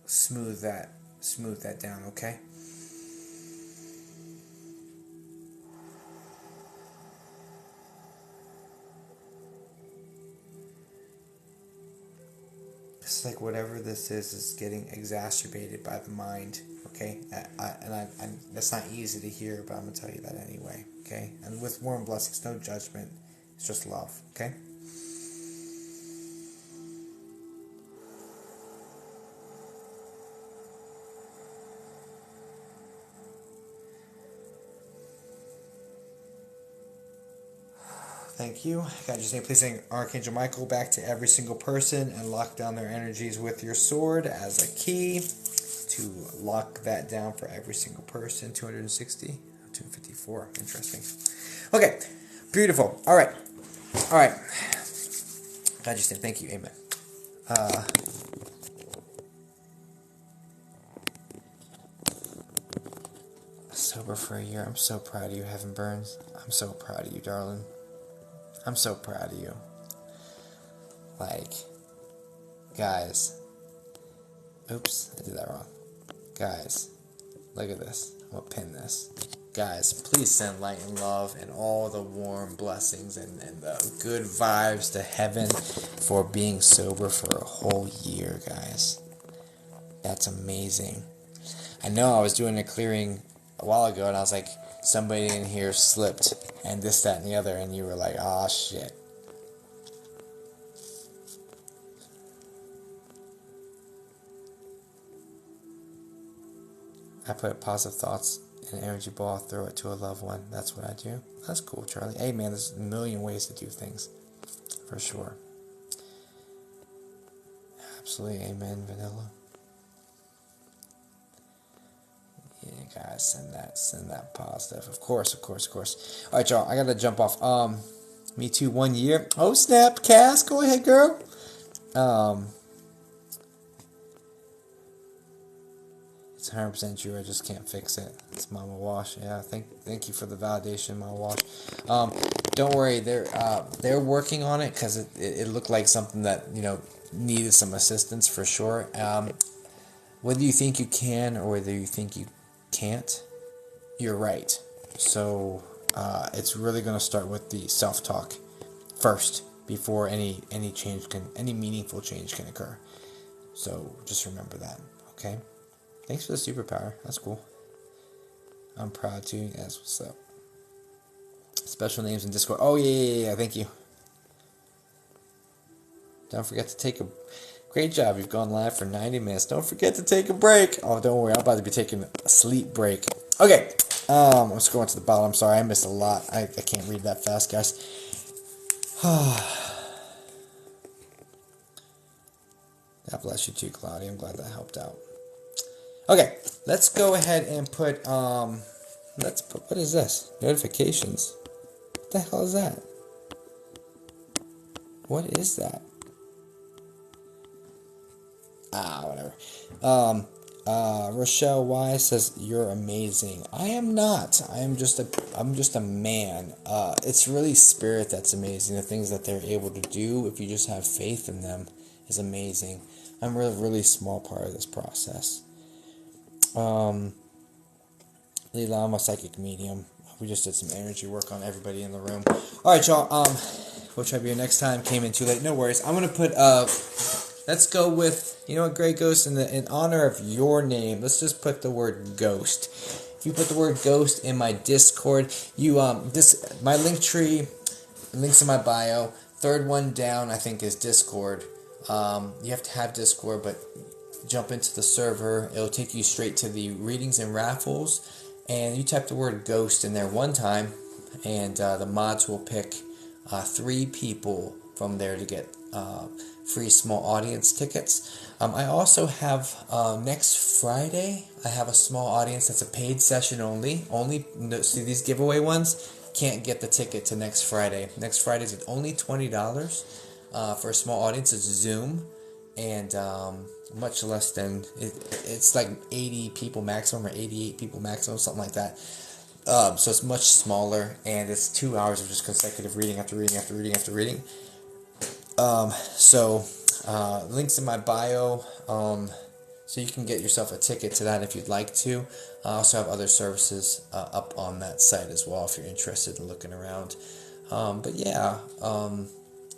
smooth that down, okay? It's like whatever this is getting exacerbated by the mind, okay? And that's not easy to hear, but I'm gonna tell you that anyway, okay? And with warm blessings, no judgment, it's just love, okay? Thank you. God, just name, please send Archangel Michael back to every single person and lock down their energies with your sword as a key to lock that down for every single person. 260, 254. Interesting. Okay, beautiful. All right. God, just name, thank you. Amen. Sober for a year. I'm so proud of you, Heaven Burns. I'm so proud of you, darling. I'm so proud of you. Like, guys. Oops, I did that wrong. Guys, look at this. I'm going to pin this. Guys, please send light and love and all the warm blessings and the good vibes to heaven for being sober for a whole year, guys. That's amazing. I know I was doing a clearing a while ago and I was like, somebody in here slipped and this, that, and the other, and you were like, oh shit. I put positive thoughts in an energy ball, throw it to a loved one. That's what I do. That's cool, Charlie. Hey man, there's a million ways to do things. For sure. Absolutely, amen, Vanilla. Yeah, guys, send that positive. Of course. Alright, y'all, I gotta jump off. Me too, 1 year. Oh snap, Cass, go ahead, girl. It's 100% true. I just can't fix it. It's Mama Wash. Yeah, thank you for the validation, Mama Wash. Don't worry, they're working on it because it looked like something that needed some assistance for sure. Whether you think you can or whether you think you can't, you're right. So it's really going to start with the self-talk first before any meaningful change can occur. So just remember that. Okay. Thanks for the superpower. That's cool. I'm proud too. That's what's up. Special names in Discord. Oh, yeah. Thank you. Don't forget to take a... Great job. You've gone live for 90 minutes. Don't forget to take a break. Oh, don't worry. I'm about to be taking a sleep break. Okay. I'm scrolling to the bottom. I'm sorry. I missed a lot. I can't read that fast, guys. God bless you too, Claudia. I'm glad that helped out. Okay, let's go ahead and put, what is this? Notifications. What the hell is that? What is that? Whatever. Rochelle Y says, you're amazing. I am not. I'm just a man. It's really spirit that's amazing. The things that they're able to do, if you just have faith in them, is amazing. I'm a really small part of this process. Leela, I'm a psychic medium. We just did some energy work on everybody in the room. Alright, y'all, we'll try to be here next time. Came in too late, no worries. I'm gonna put, let's go with, Grey Ghost, in honor of your name, let's just put the word ghost. If you put the word ghost in my Discord, my link tree, links in my bio, third one down, I think, is Discord. You have to have Discord, but jump into the server. It'll take you straight to the readings and raffles, and you type the word ghost in there one time, and the mods will pick 3 people from there to get free small audience tickets. I also have next Friday, I have a small audience that's a paid session only. See these giveaway ones? Can't get the ticket to next Friday. Next Friday is only $20 for a small audience. It's Zoom, and much less than it's like 80 people maximum or 88 people maximum, something like that. So it's much smaller, and it's 2 hours of just consecutive reading after reading after reading after reading. Links in my bio, so you can get yourself a ticket to that if you'd like to. I also have other services up on that site as well if you're interested in looking around.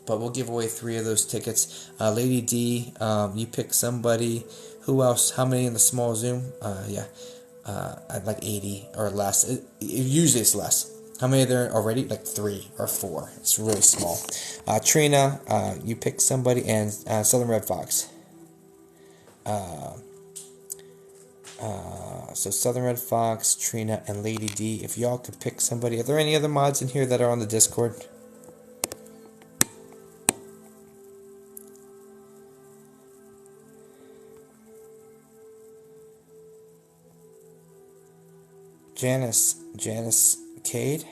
But we'll give away 3 of those tickets. Lady D, you pick somebody. Who else? How many in the small Zoom? I'd like 80 or less. Usually it's less. How many are there already? Like 3 or 4. It's really small. Trina, you pick somebody, and Southern Red Fox. So Southern Red Fox, Trina, and Lady D. If y'all could pick somebody. Are there any other mods in here that are on the Discord? Janice Cade?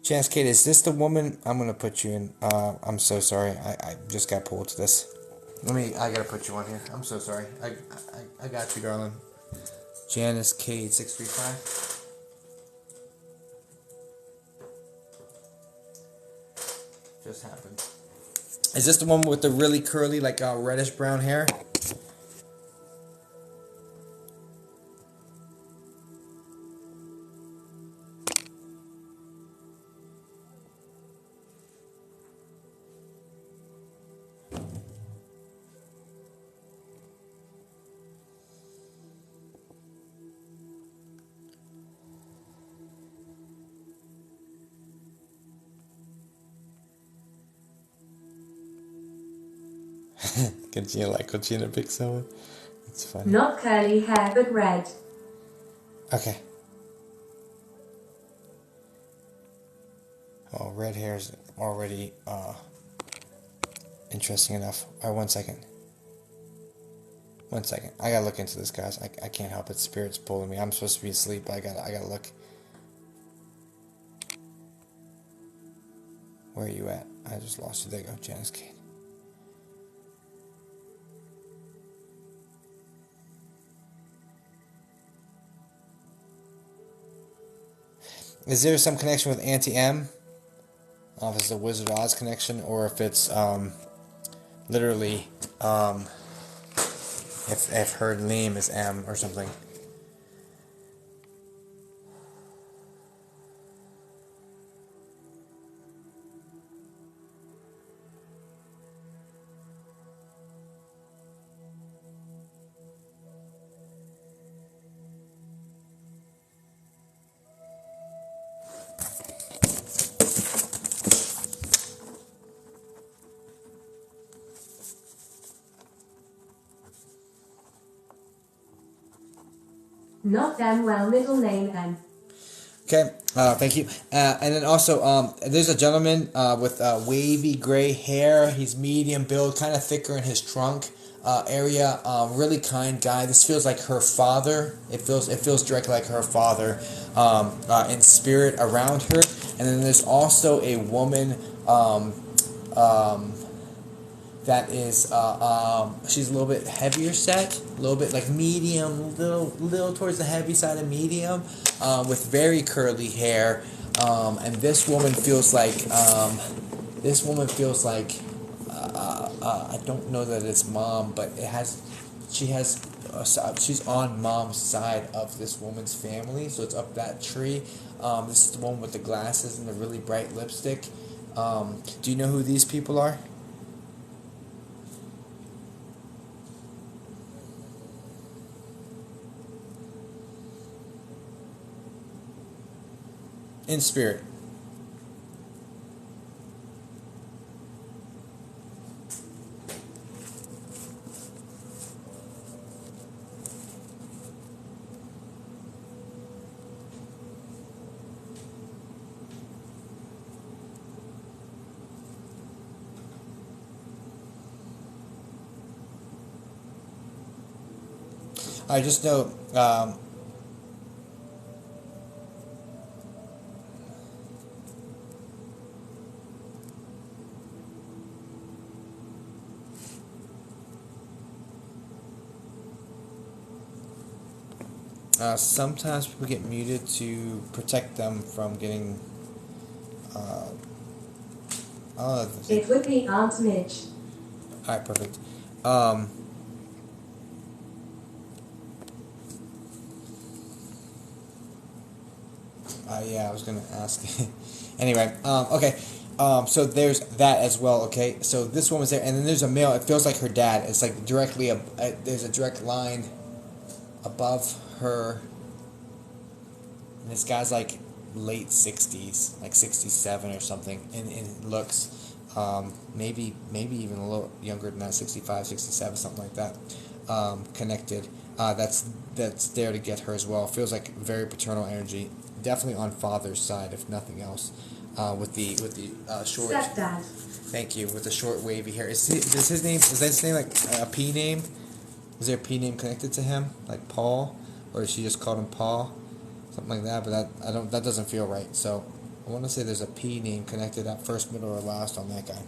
Janice Cade, is this the woman? I'm going to put you in. I'm so sorry. I just got pulled to this. I got to put you on here. I'm so sorry. I got you, darling. Janice Cade, 635. Just happened. Is this the one with the really curly, like reddish brown hair? Conchina pick someone? It's funny. Not curly hair, but red. Okay. Oh, red hair is already interesting enough. Alright, 1 second. 1 second. I gotta look into this, guys. I can't help it. Spirit's pulling me. I'm supposed to be asleep, but I gotta look. Where are you at? I just lost you. There you go, Janice Kate. Is there some connection with Auntie M? I don't know if it's a Wizard of Oz connection or if it's literally if her name is M or something. Not them well, middle name M. Okay, thank you. And then also, there's a gentleman with wavy gray hair. He's medium build, kind of thicker in his trunk area. Really kind guy. This feels like her father. It feels directly like her father in spirit around her. And then there's also a woman that is she's a little bit heavier set, a little bit like medium, little towards the heavy side of medium, with very curly hair, and this woman feels like I don't know that it's mom, but she's on mom's side of this woman's family, so it's up that tree. This is the one with the glasses and the really bright lipstick. Do you know who these people are? In spirit. I just know sometimes people get muted to protect them from getting. It would be Aunt Midge. Alright, perfect. Yeah, I was gonna ask. Anyway, okay. So there's that as well. Okay, so this woman's there, and then there's a male. It feels like her dad. It's like directly there's a direct line above her. And this guy's like late 60s, like 67 or something, and looks maybe even a little younger than that, 65, 67, something like that. Connected. That's there to get her as well. Feels like very paternal energy. Definitely on father's side, if nothing else. With the short. Stepdad. Thank you. With the short wavy hair. Is his name like a P name? Is there a P name connected to him, like Paul, or is she just called him Paul, something like that? But that doesn't feel right. So I want to say there's a P name connected at first, middle, or last on that guy.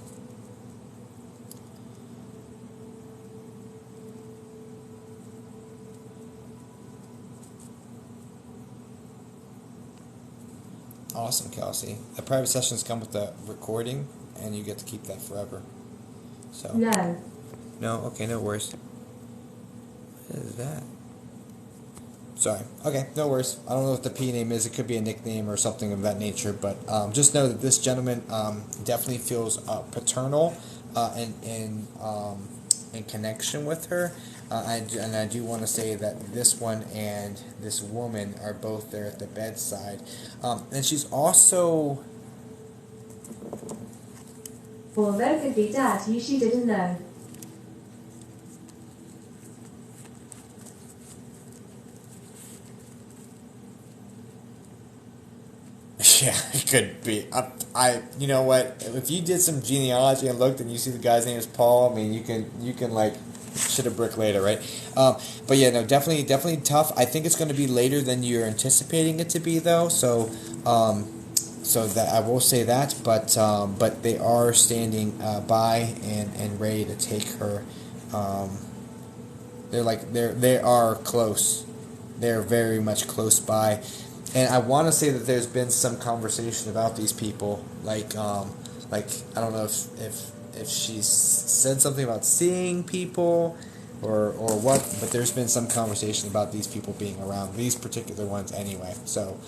Awesome, Kelsey. The private sessions come with the recording, and you get to keep that forever. So. No. No? Okay, no worries. What is that? Sorry. Okay, no worries. I don't know what the P name is. It could be a nickname or something of that nature, but just know that this gentleman definitely feels paternal in connection with her. And I do want to say that this one and this woman are both there at the bedside. And she's also... Although could be Dad, she didn't know. Yeah, it could be. You know what? If you did some genealogy and looked and you see the guy's name is Paul, I mean, you can like shit a brick later, right? But yeah, no, definitely tough. I think it's going to be later than you're anticipating it to be, though. So that I will say that, but they are standing by and ready to take her. They are close. They're very much close by. And I want to say that there's been some conversation about these people, like I don't know if she's said something about seeing people or what, but there's been some conversation about these people being around, these particular ones anyway. So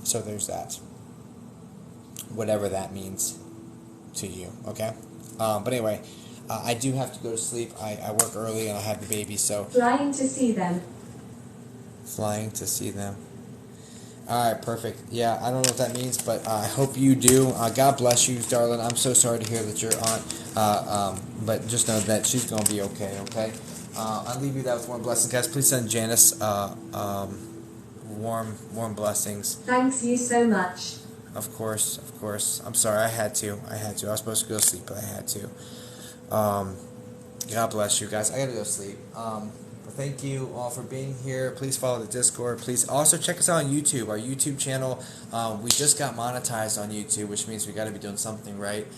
so there's that. Whatever that means to you, okay? But anyway, I do have to go to sleep. I work early and I have the baby, so... Flying to see them. Flying to see them. Alright, perfect. Yeah, I don't know what that means, but I hope you do. God bless you, darling. I'm so sorry to hear that your aunt, but just know that she's going to be okay? I'll leave you that with warm blessings. Guys, please send Janice warm blessings. Thanks you so much. Of course. I'm sorry, I had to. I was supposed to go to sleep, but I had to. God bless you guys. I gotta go to sleep. Thank you all for being here. Please follow the Discord. Please also check us out on YouTube. Our YouTube channel, we just got monetized on YouTube, which means we got to be doing something right.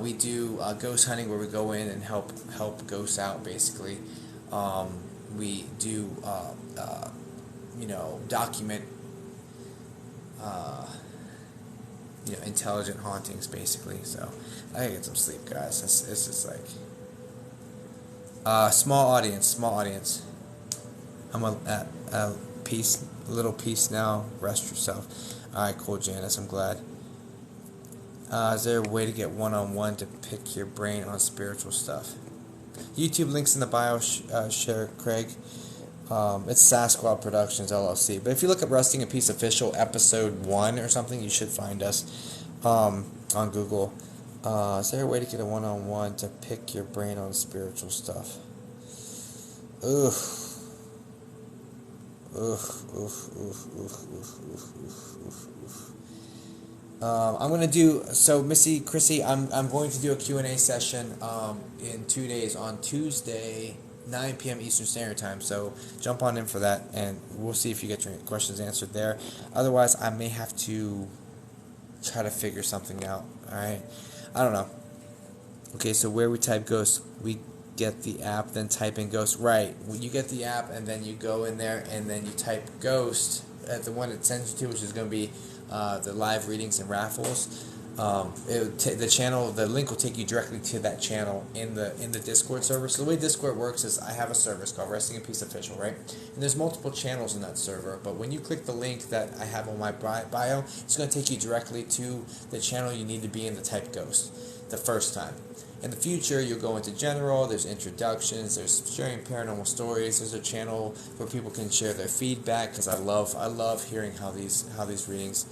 We do ghost hunting where we go in and help ghosts out, basically. We do, document, intelligent hauntings, basically. So I gotta get some sleep, guys. It's just like small audience. I'm at peace, little peace now. Rest yourself. All right, cool, Janice. I'm glad. Is there a way to get one-on-one to pick your brain on spiritual stuff? YouTube links in the bio. Share Craig. It's Sasquatch Productions LLC. But if you look up Rusting in Peace Official episode 1 or something, you should find us on Google. Is there a way to get a one-on-one to pick your brain on spiritual stuff? I'm gonna do so, Chrissy. I'm going to do a Q&A session in 2 days on Tuesday, 9 p.m. Eastern Standard Time. So jump on in for that, and we'll see if you get your questions answered there. Otherwise, I may have to try to figure something out. All right, I don't know. Okay, so where we type ghost, we get the app, then type in ghost. Right, you get the app, and then you go in there, and then you type ghost at the one it sends you to, which is going to be the live readings and raffles. The link will take you directly to that channel in the Discord server. So the way Discord works is I have a server. It's called Resting in Peace Official, right? And there's multiple channels in that server. But when you click the link that I have on my bio, it's going to take you directly to the channel you need to be in to type ghost the first time. In the future, you'll go into general. There's introductions. There's sharing paranormal stories. There's a channel where people can share their feedback, because I love hearing how these readings,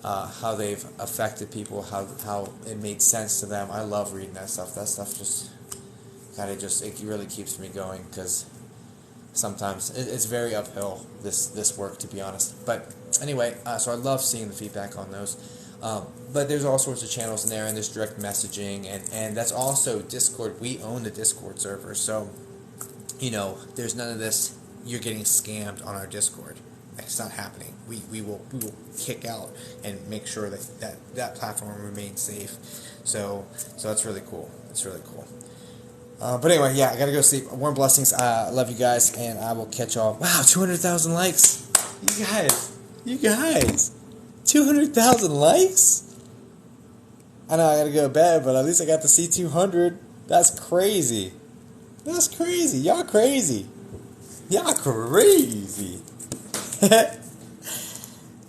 how they've affected people, how it made sense to them. I love reading that stuff. That stuff it really keeps me going, because sometimes it's very uphill, this work, to be honest. But anyway, so I love seeing the feedback on those. But there's all sorts of channels in there, and there's direct messaging, and that's also Discord. We own the Discord server, so there's none of this. You're getting scammed on our Discord. It's not happening. We will kick out and make sure that platform remains safe. So that's really cool. It's really cool. But anyway, yeah, I gotta go sleep. Warm blessings. I love you guys, and I will catch y'all. Wow, 200,000 likes. You guys. 200,000 likes? I know I gotta go to bed, but at least I got to see 200. That's crazy. Y'all crazy.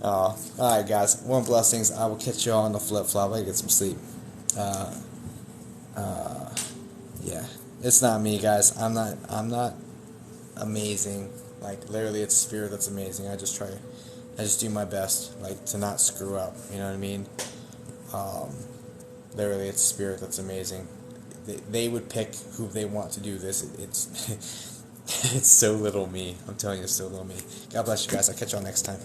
Oh, alright, guys. Warm blessings. I will catch y'all on the flip flop. I get some sleep. Yeah. It's not me, guys. I'm not amazing. Like, literally, it's spirit that's amazing. I just do my best, like, to not screw up. You know what I mean? Literally, it's spirit that's amazing. They would pick who they want to do this. It's it's so little me. I'm telling you, it's so little me. God bless you guys. I'll catch y'all next time.